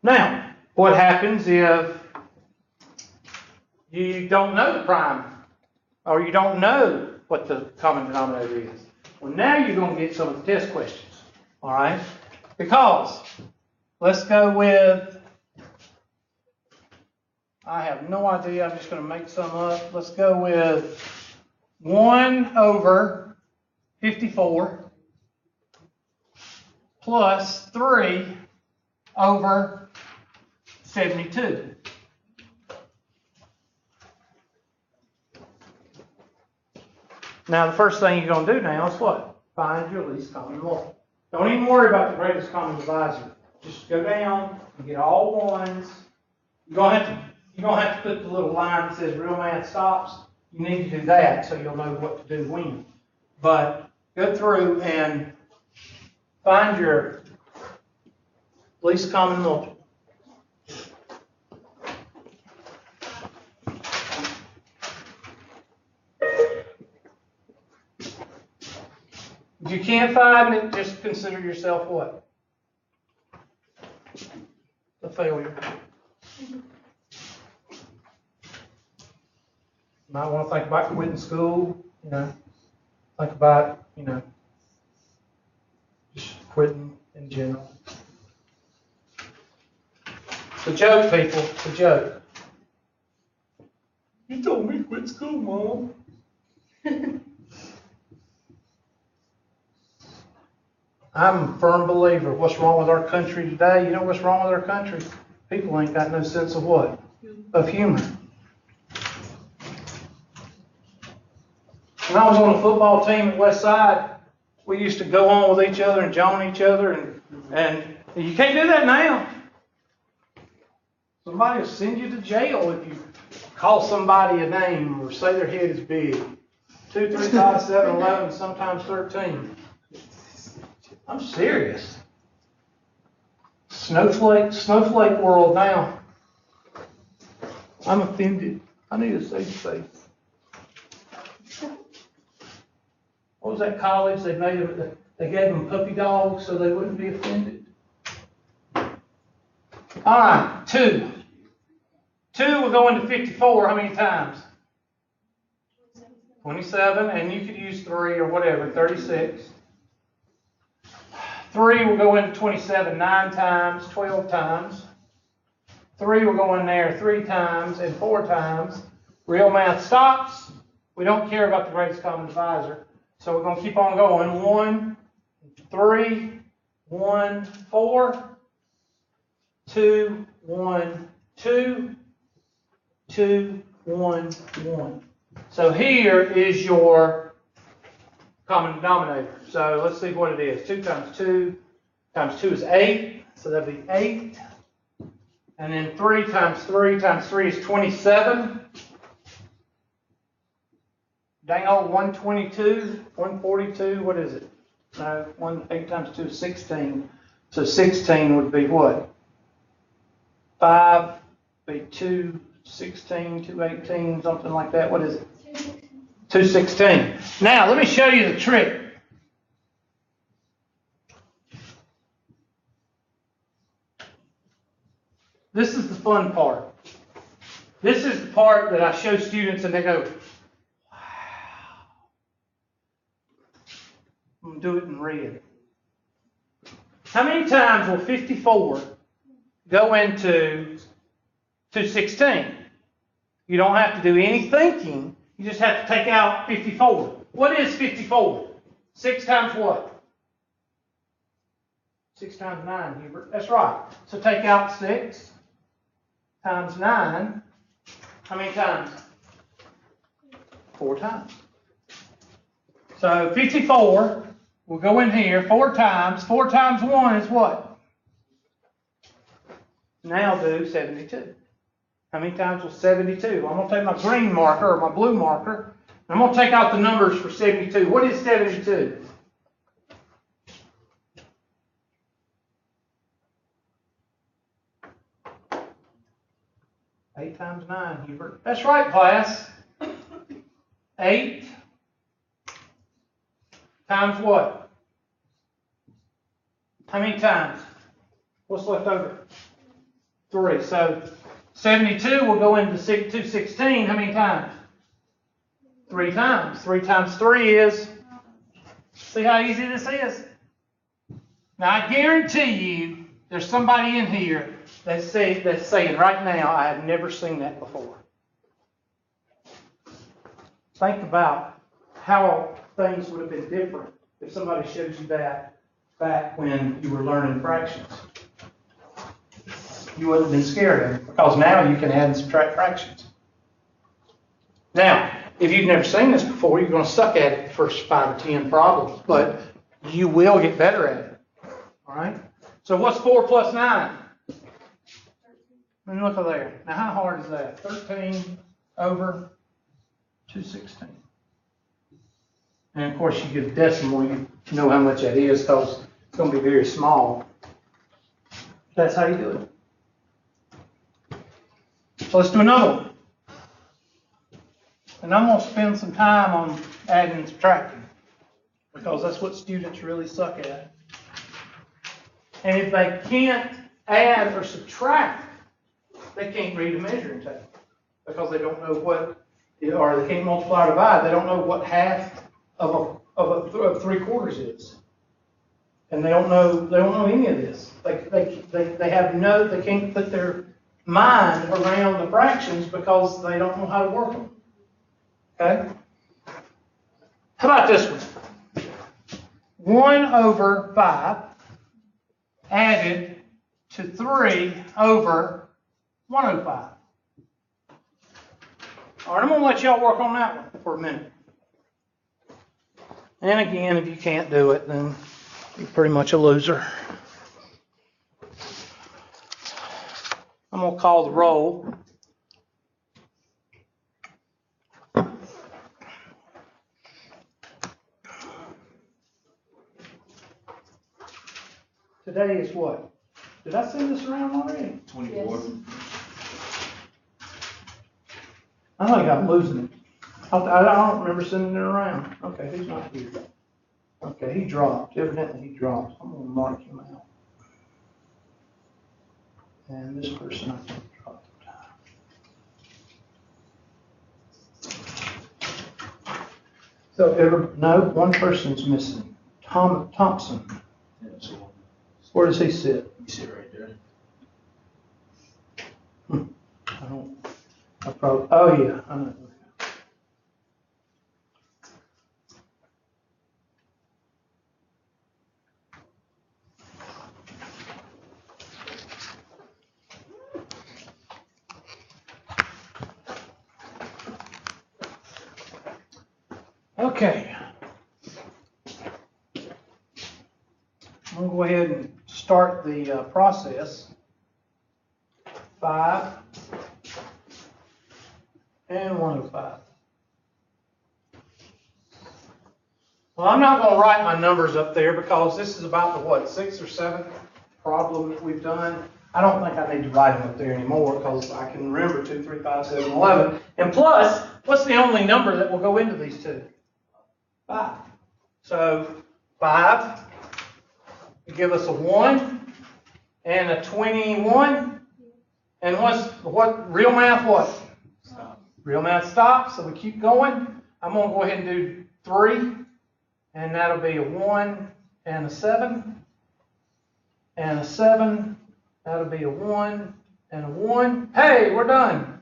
Now, what happens if you don't know the prime, or you don't know what the common denominator is? Well, now you're going to get some of the test questions, all right? Because, let's go with, I have no idea, I'm just going to make some up. Let's go with 1 over 54 plus 3 over 72. Now, the first thing you're going to do now is what? Find your least common multiple. Don't even worry about the greatest common divisor. Just go down and get all ones. You're going to have to put the little line that says real math stops. You need to do that so you'll know what to do when. But go through and find your least common multiple. If you can't find it, just consider yourself what? A failure. You might want to think about quitting school, think about, just quitting in general. It's a joke, people, it's a joke. You told me to quit school, Mom. I'm a firm believer. What's wrong with our country today? You know what's wrong with our country? People ain't got no sense of what? Of humor. When I was on the football team at West Side, we used to go on with each other and join each other, and you can't do that now. Somebody will send you to jail if you call somebody a name or say their head is big. 2, 3, 5, 7, 11, sometimes 13. I'm serious. Snowflake world now. I'm offended. I need a safe space. What was that college? They gave them puppy dogs so they wouldn't be offended. All right, 2. 2 will go into 54 how many times? 27, and you could use 3 or whatever, 36. 3 will go into 27 9 times, 12 times. 3 will go in there 3 times and 4 times. Real math stops. We don't care about the greatest common divisor. So we're going to keep on going. 1, 3, 1, 4, 2, 1, 2, 2, 1, 1. So here is your common denominator. So let's see what it is. 2 times 2 times 2 is 8. So that'll be 8. And then 3 times 3 times 3 is 27. Dang old 122, 142, what is it? No, 8 times 2 is 16. So 16 would be what? 5 would be 2, 16, 218, something like that. What is it? 216. Now, let me show you the trick. This is the fun part. This is the part that I show students and they go, wow. I'm going to do it in red. How many times will 54 go into 216? You don't have to do any thinking. You just have to take out 54. What is 54? 6 times what? 6 times 9, Hubert. That's right. So take out 6 times 9. How many times? 4 times. So 54 will go in here 4 times. 4 times 1 is what? Now do 72. How many times will 72? I'm going to take my green marker or my blue marker. I'm going to take out the numbers for 72. What is 72? Eight times 9, Hubert. That's right, class. 8 times what? How many times? What's left over? 3. So 72 will go into 216. How many times? 3 times. 3 times 3 is, see how easy this is? Now I guarantee you there's somebody in here that's saying right now, I have never seen that before. Think about how things would have been different if somebody showed you that back when you were learning fractions. You wouldn't have been scared of it, because now you can add and subtract fractions. Now, if you've never seen this before, you're going to suck at it the first 5 or 10 problems, but you will get better at it. All right? So what's 4 plus 9? And look at there. Now, how hard is that? 13 over 216. And of course, you get a decimal, you know how much that is, because it's going to be very small. That's how you do it. So let's do another one. And I'm going to spend some time on adding and subtracting, because that's what students really suck at. And if they can't add or subtract, they can't read a measuring tape, because they don't know what, or they can't multiply or divide. They don't know what half of 3/4 is, and they don't know any of this. They have they can't put their mind around the fractions because they don't know how to work them. Okay? How about this one? 1 over 5 added to 3 over 105. All right, I'm going to let y'all work on that one for a minute. And again, if you can't do it, then you're pretty much a loser. I'm going to call the roll. Today is what? Did I send this around already? 24. Yes. I think I'm losing it. I don't remember sending it around. Okay, he's not here. Okay, he dropped. Evidently he dropped. I'm going to mark him out. And this person I think dropped. So no, one person's missing. Thompson. That's the one. Where does he sit? You sit right there. Oh yeah, I know. Okay. I'm going to go ahead and start the process. 5 and 105. Well, I'm not going to write my numbers up there because this is about the, 6th or 7th problem that we've done. I don't think I need to write them up there anymore because I can remember 2, 3, 5, 7, 11. And plus, what's the only number that will go into these two? 5. So 5 will give us a 1 and a 21. And what real math what? Stop. Real math stops, so we keep going. I'm going to go ahead and do 3, and that'll be a 1 and a 7. And a 7, that'll be a 1 and a 1. Hey, we're done.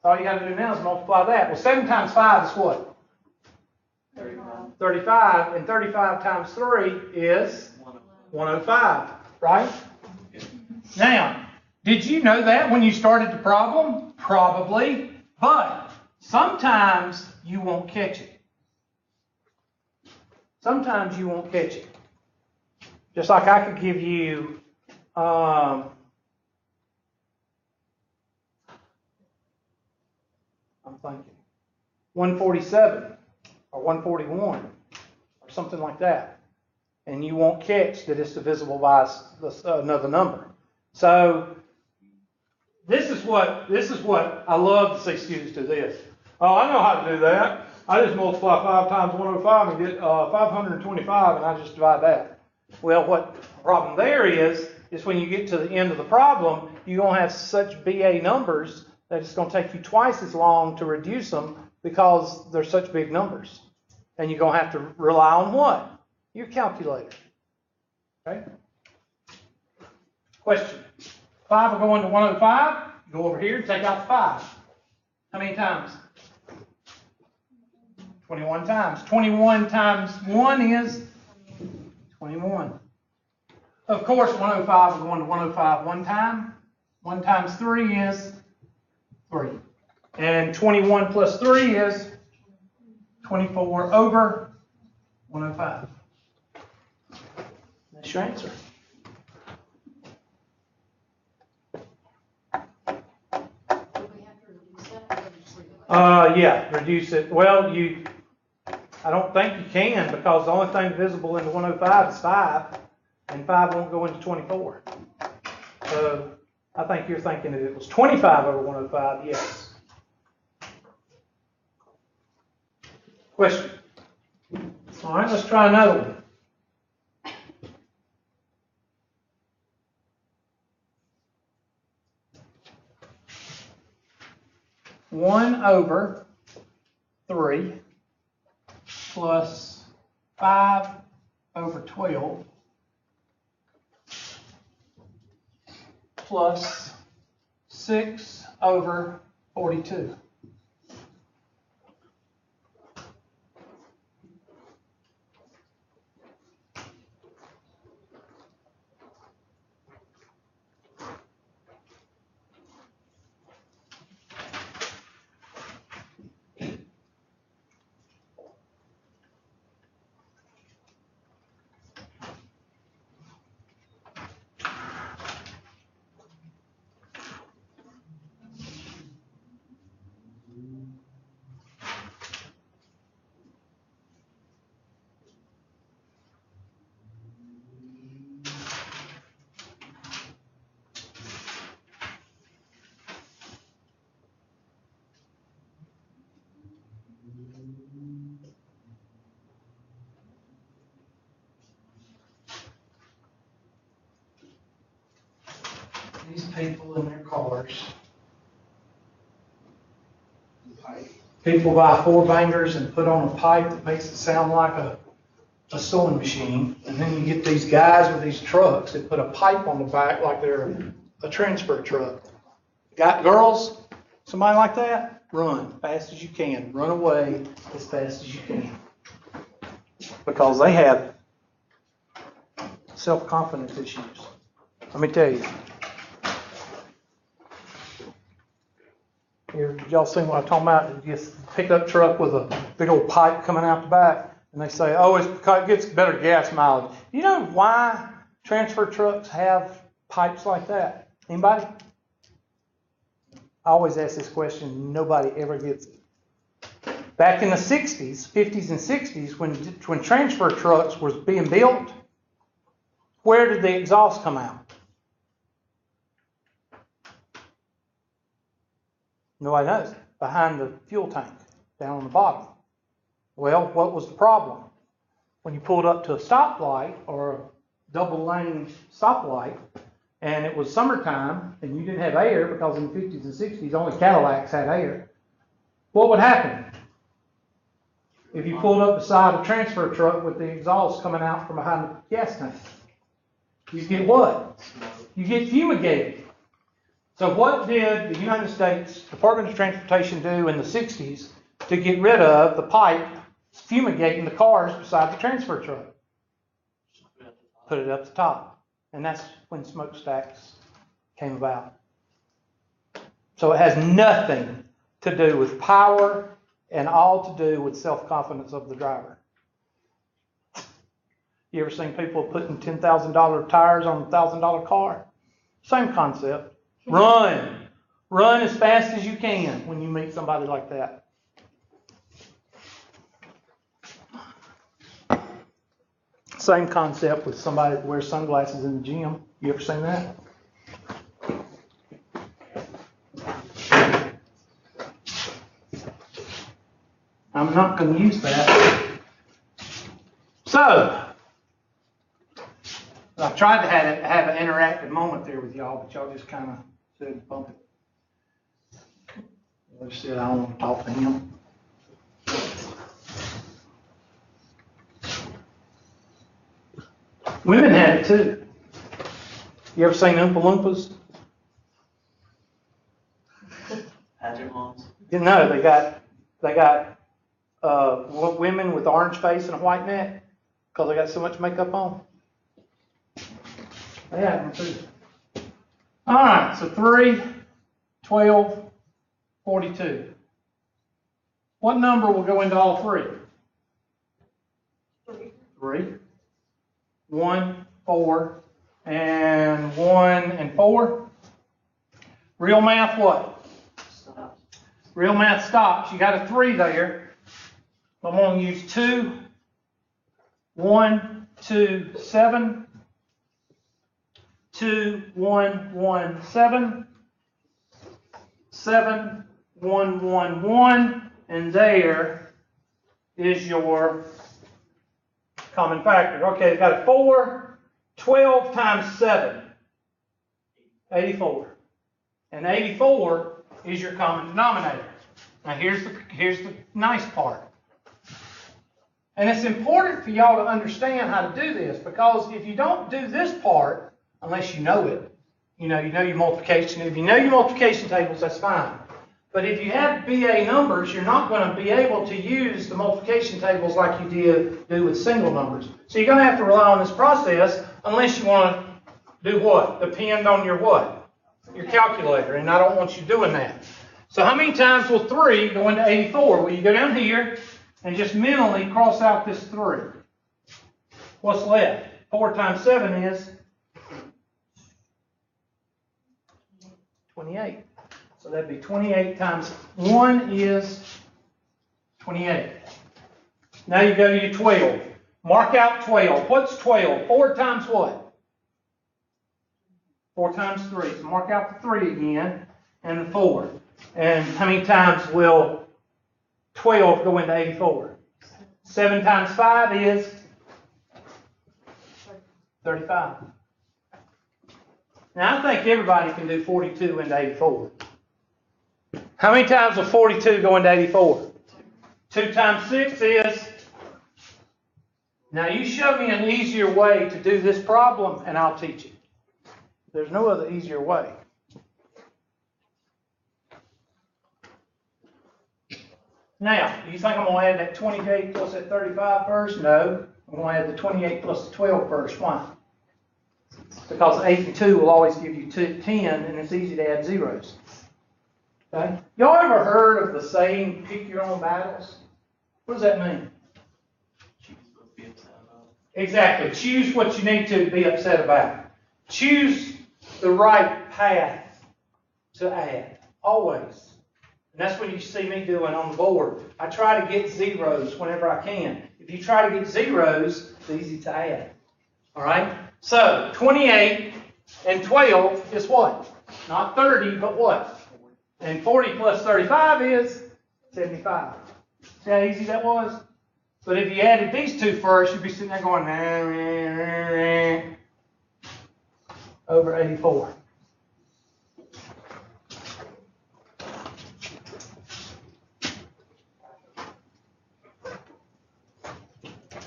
All you got to do now is multiply that. Well, 7 times 5 is what? 35. 35, and 35 times 3 is 105, right? Now, did you know that when you started the problem? Probably, but sometimes you won't catch it. Sometimes you won't catch it. Just like I could give you, I'm thinking, 147 or 141 or something like that. And you won't catch that it's divisible by another number. So this is what I love to see students do this. Oh, I know how to do that. I just multiply 5 times 105 and get 525, and I just divide that. Well, what the problem there is when you get to the end of the problem, you're going to have such BA numbers that it's going to take you twice as long to reduce them because they're such big numbers. And you're going to have to rely on what? Your calculator. Okay? Question. 5 will go into 105. Go over here and take out 5. How many times? 21 times. 21 times 1 is 21. Of course, 105 will go into 105 one time. 1 times 3 is 3. And 21 plus 3 is 24 over 105. That's your answer. Yeah, reduce it. Well, I don't think you can, because the only thing visible into 105 is 5, and 5 won't go into 24. So I think you're thinking that it was 25 over 105, yes. Question? All right, let's try another one. One over 3 plus 5 over 12 plus 6 over 42. These people in their cars. People buy 4-bangers and put on a pipe that makes it sound like a sewing machine. And then you get these guys with these trucks that put a pipe on the back like they're a transfer truck. Got girls? Somebody like that? Run fast as you can. Run away as fast as you can. Because they have self-confidence issues. Let me tell you. Y'all seen what I'm talking about? Just pickup truck with a big old pipe coming out the back, and they say, "Oh, it gets better gas mileage." You know why transfer trucks have pipes like that? Anybody? I always ask this question. Nobody ever gets it. Back in the 60s, 50s, and 60s, when transfer trucks was being built, where did the exhaust come out? Nobody knows. Behind the fuel tank, down on the bottom. Well, what was the problem? When you pulled up to a stoplight or a double lane stoplight, and it was summertime, and you didn't have air, because in the 50s and 60s, only Cadillacs had air, what would happen? If you pulled up beside a transfer truck with the exhaust coming out from behind the gas tank, you get what? You get fumigated. So what did the United States Department of Transportation do in the 60s to get rid of the pipe fumigating the cars beside the transfer truck? Put it up the top. And that's when smokestacks came about. So it has nothing to do with power and all to do with self-confidence of the driver. You ever seen people putting $10,000 tires on a $1,000 car? Same concept. Run. Run as fast as you can when you meet somebody like that. Same concept with somebody that wears sunglasses in the gym. You ever seen that? I'm not going to use that. So, I tried to have an interactive moment there with y'all, but y'all just kind of said bump it. I just said I don't want to talk to him. Women had it too. You ever seen Oompa Loompas? Pageant moms. No, they got women with orange face and a white neck because they got so much makeup on. They add them too. All right, so 3, 12, 42. What number will go into all three? 3. 1, 4, and 1 and 4. Real math what? Stops. Real math stops. You got a 3 there. I'm going to use 2, 1, 2, 7, 2, 1, 1, 7, 7, 1, 1, 1, and there is your common factor. Okay, you've got a 4, 12 times 7, 84. And 84 is your common denominator. Now here's the nice part. And it's important for y'all to understand how to do this, because if you don't do this part, unless you know it, you know your multiplication. If you know your multiplication tables, that's fine. But if you have BA numbers, you're not going to be able to use the multiplication tables like you do with single numbers. So you're going to have to rely on this process unless you want to do what? Depend on your what? Your calculator. And I don't want you doing that. So how many times will 3 go into 84? Well, you go down here and just mentally cross out this 3. What's left? 4 times 7 is 28. So that'd be 28 times 1 is 28. Now you go to your 12. Mark out 12. What's 12? 4 times what? 4 times 3. So mark out the 3 again and the 4. And how many times will 12 go into 84? 7 times 5 is 35. Now I think everybody can do 42 into 84. How many times will 42 go into 84? 2 times 6 is... Now you show me an easier way to do this problem and I'll teach it. There's no other easier way. Now, you think I'm going to add that 28 plus that 35 first? No. I'm going to add the 28 plus the 12 first. Why? Because 8 and 2 will always give you 10, and it's easy to add zeros. Okay? Y'all ever heard of the saying, pick your own battles? What does that mean? Choose what to be upset about. Exactly. Choose what you need to be upset about. Choose the right path to add. Always. And that's what you see me doing on the board. I try to get zeros whenever I can. If you try to get zeros, it's easy to add. All right? So, 28 and 12 is what? Not 30, but what? And 40 plus 35 is 75. See how easy that was? But if you added these two first, you'd be sitting there going, over 84.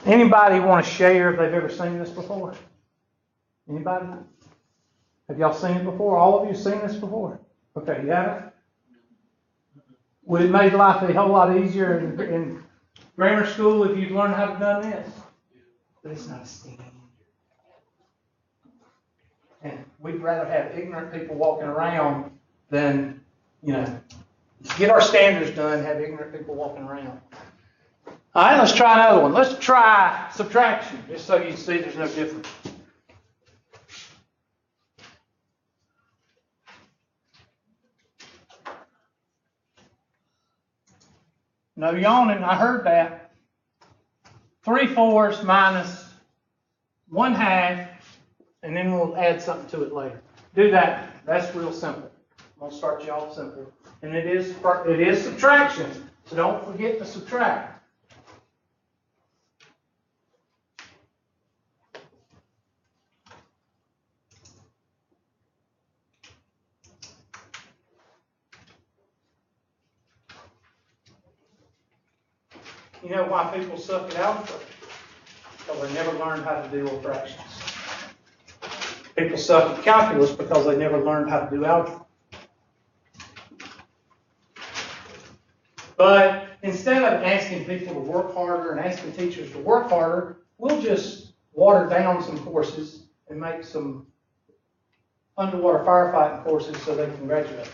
Anybody want to share if they've ever seen this before? Anybody? Have y'all seen it before? All of you seen this before? Okay, you haven't? Would it make life a whole lot easier in grammar school if you'd learned how to do this? But it's not a standard. And we'd rather have ignorant people walking around than, get our standards done, have ignorant people walking around. All right, let's try another one. Let's try subtraction, just so you see there's no difference. No yawning, I heard that. 3/4 minus 1/2, and then we'll add something to it later. Do that. That's real simple. I'm going to start you off simple. And it is subtraction, so don't forget to subtract. You know why people suck at algebra? Because they never learned how to deal with fractions. People suck at calculus because they never learned how to do algebra. But instead of asking people to work harder and asking teachers to work harder, we'll just water down some courses and make some underwater firefighting courses so they can graduate.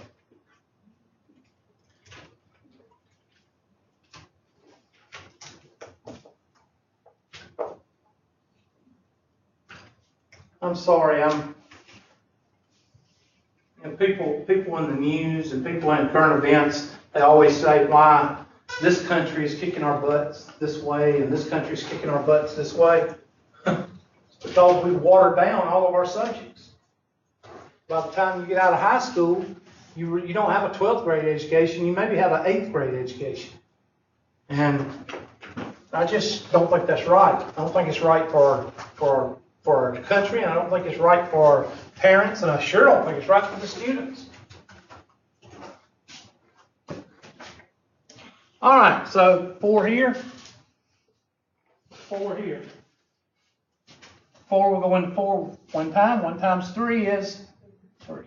I'm sorry, and people in the news and people in current events, they always say why this country is kicking our butts this way and this country is kicking our butts this way. It's because we watered down all of our subjects. By the time you get out of high school, you don't have a 12th grade education, you maybe have an 8th grade education. And I just don't think that's right. I don't think it's right for our country, and I don't think it's right for our parents, and I sure don't think it's right for the students. All right, so 4 here, 4 here. 4 will go into 4 one time. 1 times 3 is 3.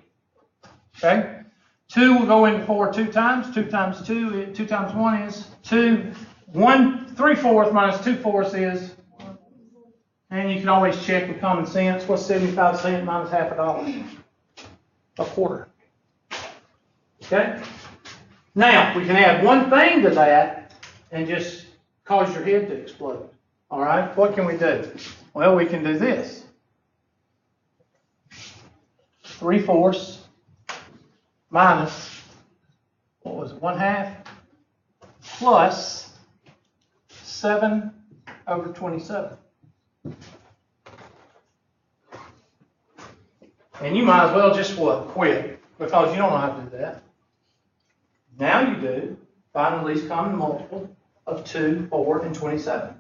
Okay? 2 will go into 4 2 times. 2 times 2, 2 times 1 is 2. 1 3/4 minus 2/4 is, and you can always check with common sense. What's 75 cents minus half a dollar? A quarter. Okay? Now, we can add one thing to that and just cause your head to explode. All right? What can we do? Well, we can do this. 3/4 minus, what was it, 1/2 plus 7/27. And you might as well just what? Quit, because you don't know how to do that. Now you do. Find the least common multiple of 2, 4, and 27.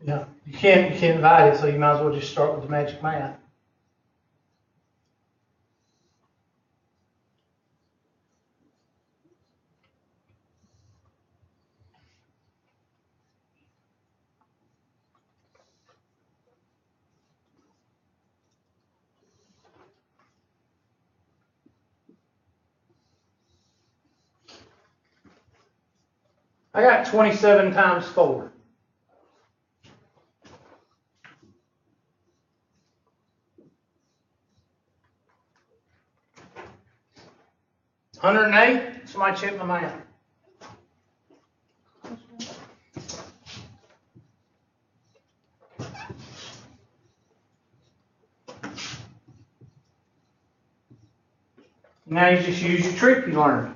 Yeah, you can't divide it, so you might as well just start with the magic math. I got 27 times 4. $108. Somebody check my math. Now you just use your trick you learned.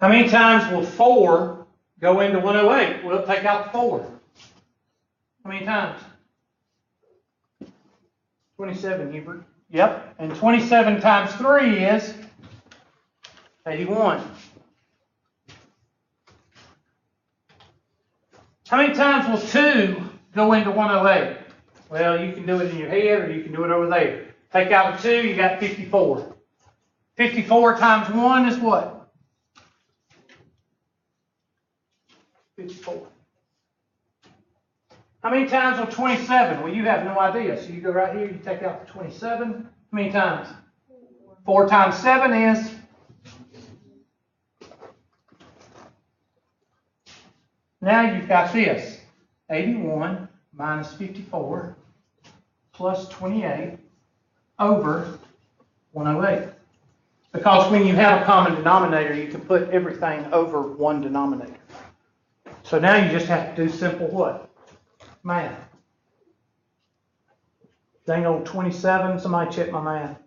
How many times will 4 go into 108? We'll take out the 4. How many times? 27, Hubert. Yep. And 27 times 3 is 81. How many times will 2 go into 108? Well, you can do it in your head or you can do it over there. Take out the 2, you got 54. 54 times 1 is what? 54. How many times will 27? Well, you have no idea. So you go right here, you take out the 27. How many times? 4 times 7 is? Now you've got this. 81 minus 54 plus 28 over 108. Because when you have a common denominator, you can put everything over one denominator. So now you just have to do simple what? Math. Dang old 27, somebody check my math.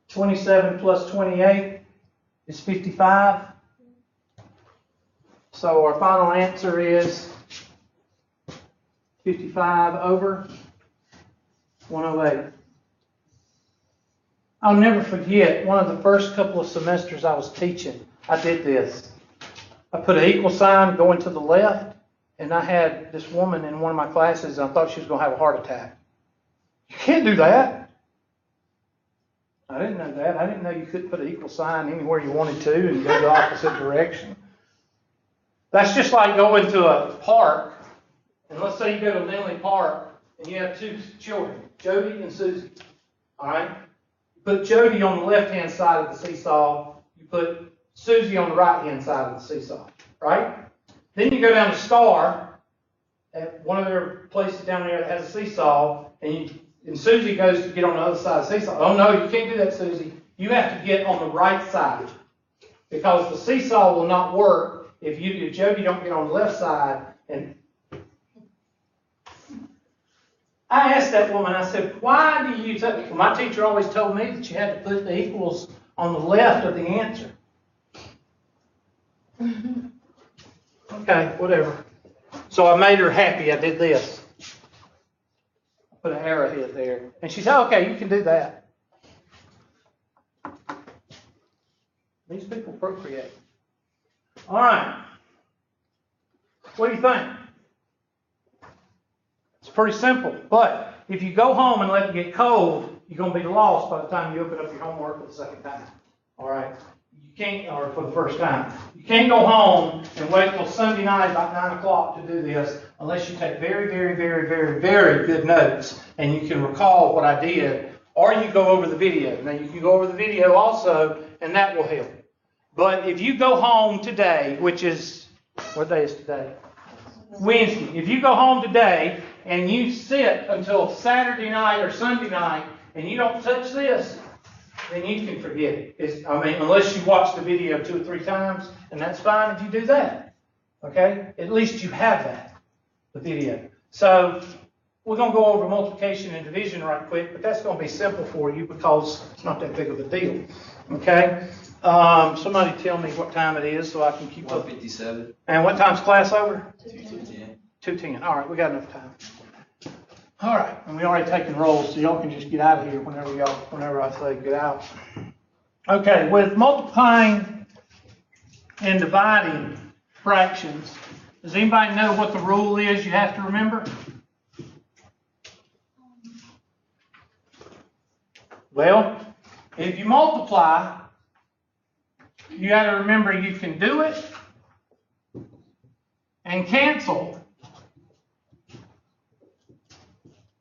27 plus 28 is 55. So our final answer is 55 over 108. I'll never forget, one of the first couple of semesters I was teaching, I did this. I put an equal sign going to the left, and I had this woman in one of my classes, and I thought she was going to have a heart attack. You can't do that. I didn't know that. I didn't know you could put an equal sign anywhere you wanted to and go the opposite direction. That's just like going to a park, and let's say you go to Lindley Park, and you have two children, Jody and Susie. All right? You put Jody on the left-hand side of the seesaw. You put Susie on the right-hand side of the seesaw. Right? Then you go down to Star, at one of their places down there that has a seesaw, and Susie goes to get on the other side of the seesaw. Oh, no, you can't do that, Susie. You have to get on the right side, because the seesaw will not work if Jody don't get on the left side. And I asked that woman, I said, why do you take, my teacher always told me that you had to put the equals on the left of the answer. Okay, whatever. So I made her happy. I did this. I put an arrowhead there. And she said, okay, you can do that. These people procreate. All right. What do you think? It's pretty simple. But if you go home and let it get cold, you're going to be lost by the time you open up your homework for the second time. All right? You can't, or for the first time. You can't go home and wait till Sunday night about 9 o'clock to do this unless you take very, very, very, very, very good notes and you can recall what I did, or you go over the video. Now, you can go over the video also, and that will help. But if you go home today, which is, what day is today? Wednesday. If you go home today and you sit until Saturday night or Sunday night and you don't touch this, then you can forget it. Unless you watch the video 2 or 3 times, and that's fine if you do that. Okay? At least you have that, the video. So we're going to go over multiplication and division right quick, but that's going to be simple for you because it's not that big of a deal. Okay? Somebody tell me what time it is so I can keep up. 1:57. And what time's class over? 2:10. 2:10. All right, we got enough time. All right, and we already taken rolls, so y'all can just get out of here whenever I say get out. Okay, with multiplying and dividing fractions, does anybody know what the rule is you have to remember? Well, if you multiply, you got to remember you can do it and cancel,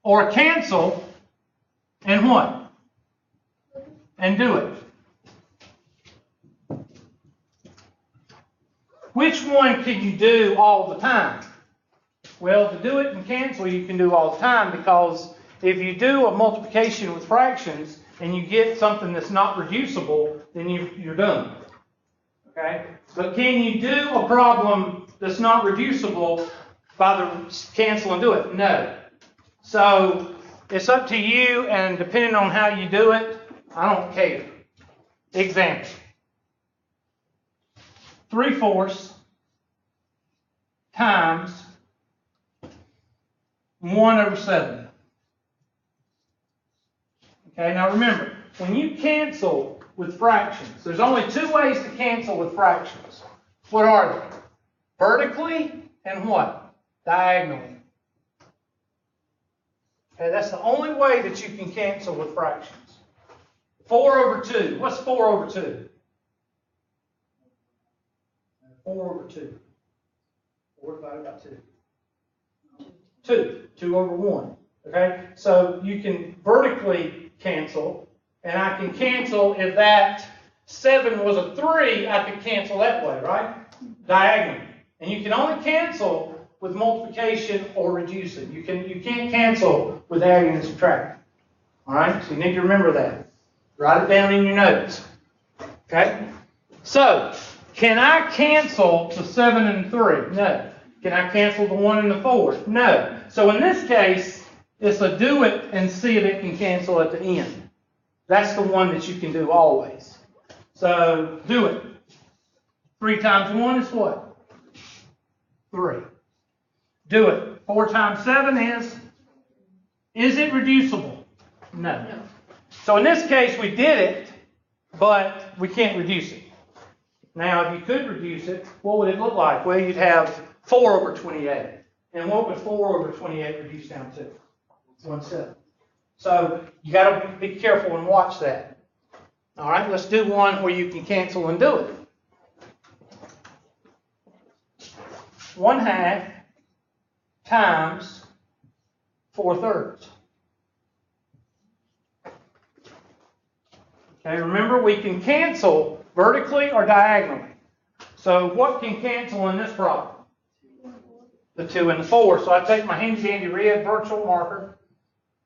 or cancel and what? And do it. Which one can you do all the time? Well, to do it and cancel, you can do all the time, because if you do a multiplication with fractions and you get something that's not reducible, then you're done. Okay? But can you do a problem that's not reducible by the cancel and do it? No. So it's up to you, and depending on how you do it, I don't care. Example. 3/4 times 1/7. Okay, now remember, when you cancel with fractions, there's only 2 ways to cancel with fractions. What are they? Vertically and what? Diagonally. Okay, that's the only way that you can cancel with fractions. 4/2. What's 4/2? 4/2. 4 divided by 2. 2. 2/1. Okay? So you can vertically cancel, and I can cancel if that 7 was a 3, I could cancel that way, right? Diagonally. And you can only cancel with multiplication or reducing. You can't cancel with adding and subtracting. All right? So you need to remember that. Write it down in your notes. Okay? So, can I cancel the 7 and 3? No. Can I cancel the 1 and the 4? No. So in this case, it's a do it and see if it can cancel at the end. That's the one that you can do always. So, do it. 3 times 1 is what? 3. Do it. 4 times 7 is it reducible? No. So in this case, we did it, but we can't reduce it. Now, if you could reduce it, what would it look like? Well, you'd have 4/28. And what would 4/28 reduce down to? 1/7. So you got to be careful and watch that. All right, let's do one where you can cancel and do it. 1/2 times 4/3. Okay, remember we can cancel vertically or diagonally. So what can cancel in this problem? The 2 and the 4. So I take my handy dandy red virtual marker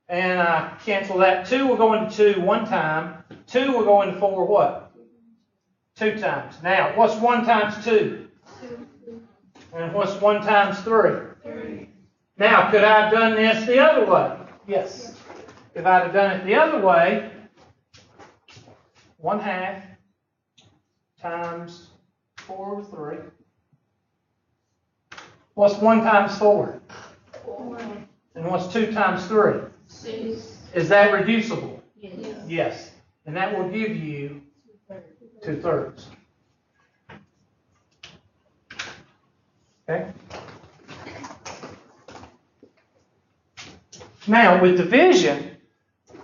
and I cancel that. 2 will go into 2 one time. 2 will go into 4 what? 2 times. Now, what's 1 times 2? 2. And what's 1 times 3? 3. Now, could I have done this the other way? Yes. If I'd have done it the other way, 1/2 times 4 over 3. What's 1 times 4? 4. And what's 2 times 3? 6. Is that reducible? Yes. Yes. And that will give you 2/3. Okay? Now, with division,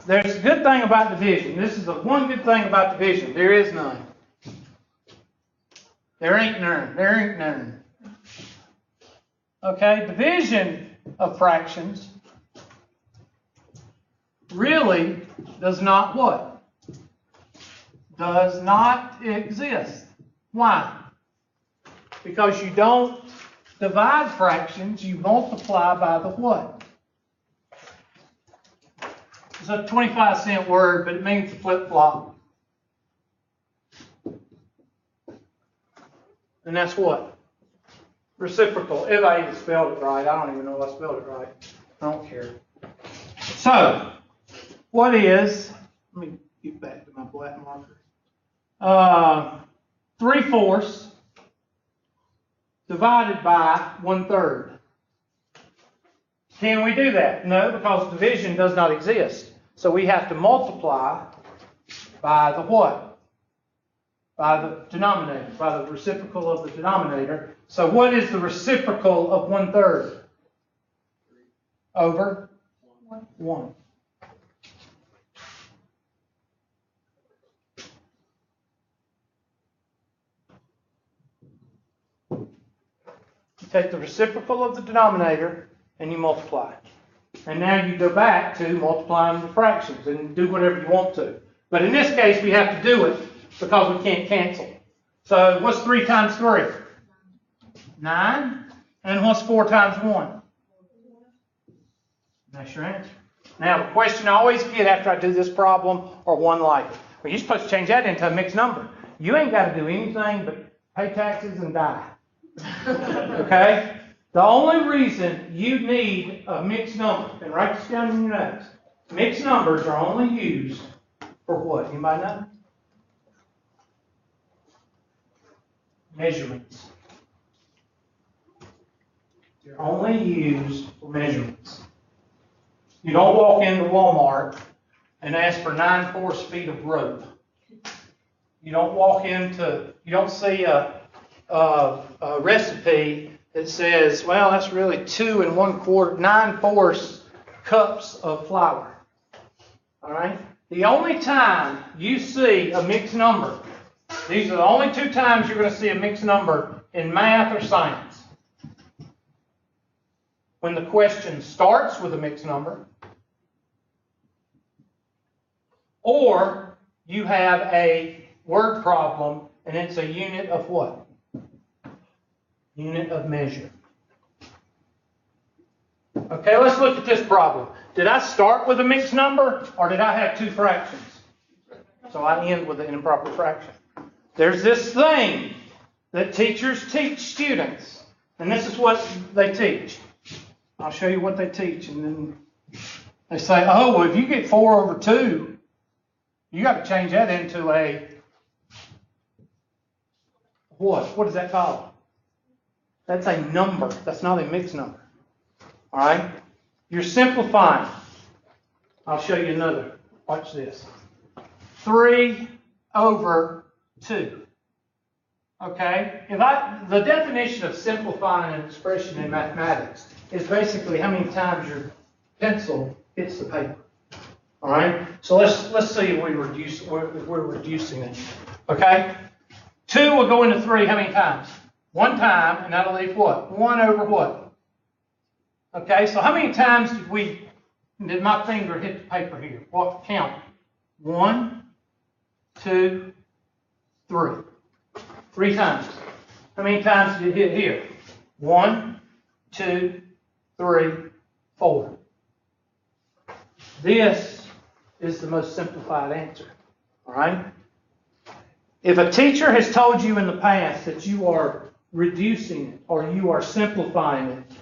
there's a good thing about division. This is the one good thing about division. There is none. There ain't none. There ain't none. Okay? Division of fractions really does not what? Does not exist. Why? Because you don't divide fractions, you multiply by the what? It's a 25-cent word, but it means the flip-flop. And that's what? Reciprocal. If I even spelled it right. I don't even know if I spelled it right. I don't care. So, what is, let me get back to my black marker. 3/4 divided by 1/3. Can we do that? No, because division does not exist. So we have to multiply by the what? By the denominator, by the reciprocal of the denominator. So what is the reciprocal of 1/3? Over 1. You take the reciprocal of the denominator and you multiply. And now you go back to multiplying the fractions and do whatever you want to. But in this case, we have to do it because we can't cancel. So what's 3 times 3? 9. And what's 4 times 1? That's your answer. Now, the question I always get after I do this problem or one like it, well, you're supposed to change that into a mixed number. You ain't got to do anything but pay taxes and die. Okay? The only reason you need a mixed number, and write this down in your notes, mixed numbers are only used for what? Anybody know? Measurements. They're only used for measurements. You don't walk into Walmart and ask for 9/4 feet of rope. You don't you don't see a recipe that says, well, that's really 2 1/4, 9/4 cups of flour. All right? The only time you see a mixed number, these are the only 2 times you're going to see a mixed number in math or science. When the question starts with a mixed number, or you have a word problem and it's a unit of what? Unit of measure. Okay, let's look at this problem. Did I start with a mixed number or did I have 2 fractions? So I end with an improper fraction. There's this thing that teachers teach students, and this is what they teach. I'll show you what they teach, and then they say, oh, well, if you get 4/2, you got to change that into a what? What is that called? That's a number. That's not a mixed number. All right? You're simplifying. I'll show you another. Watch this. 3/2. Okay? The definition of simplifying an expression in mathematics is basically how many times your pencil hits the paper. All right, so let's see if we're reducing it. Okay, 2 will go into 3 how many times? 1 time, and that'll leave what? 1 over what? Okay, so how many times did my finger hit the paper here? What count? 1, 2, 3. 3 times. How many times did it hit here? 1, 2, 3, 4. This is the most simplified answer. All right? If a teacher has told you in the past that you are reducing it or you are simplifying it,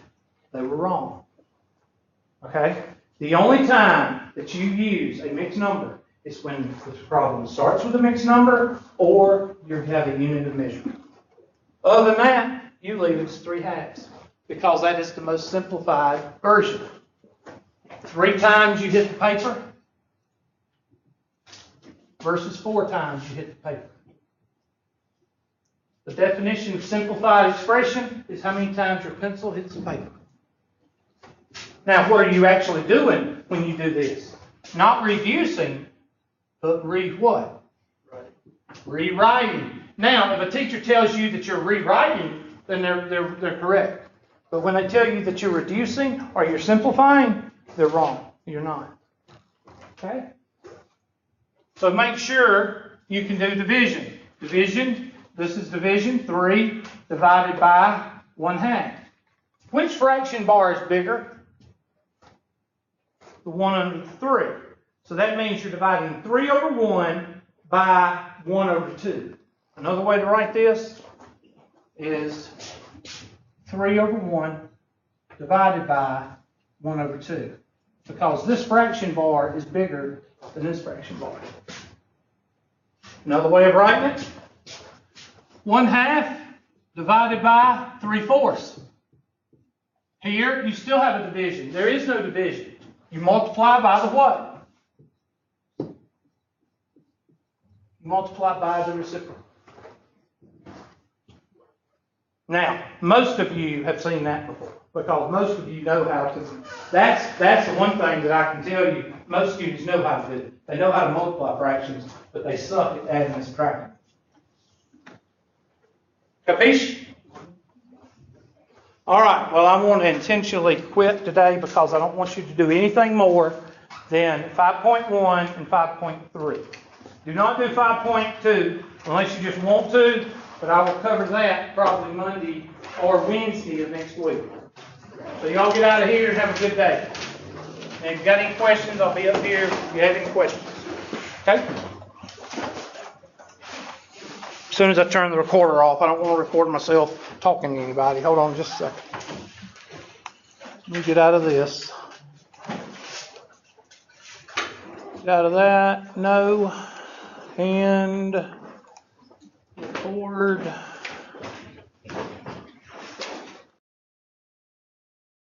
they were wrong. Okay? The only time that you use a mixed number is when the problem starts with a mixed number or you have a unit of measurement. Other than that, you leave it as 3/2 because that is the most simplified version. 3 times you hit the paper versus 4 times you hit the paper. The definition of simplified expression is how many times your pencil hits the paper. Now, what are you actually doing when you do this? Not reducing, but what? Rewriting. Now, if a teacher tells you that you're rewriting, then they're correct. But when they tell you that you're reducing or you're simplifying, they're wrong. You're not. Okay? So make sure you can do division. Division, this is division, 3 divided by 1/2. Which fraction bar is bigger? The one under the 3. So that means you're dividing 3 over 1 by 1 over 2. Another way to write this is 3 over 1 divided by 1 over 2. Because this fraction bar is bigger than this fraction bar. Another way of writing it, 1/2 divided by 3/4. Here, you still have a division. There is no division. You multiply by the what? You multiply by the reciprocal. Now, most of you have seen that before because most of you know how to. That's the one thing that I can tell you. Most students know how to do it. They know how to multiply fractions, but they suck at adding and subtracting. Capiche? All right, well, I want to intentionally quit today because I don't want you to do anything more than 5.1 and 5.3. Do not do 5.2 unless you just want to, but I will cover that probably Monday or Wednesday of next week. So y'all get out of here and have a good day. And if you got any questions, I'll be up here if you have any questions. Okay? As soon as I turn the recorder off, I don't want to record myself talking to anybody. Hold on just a second. Let me get out of this. Get out of that. No. And record.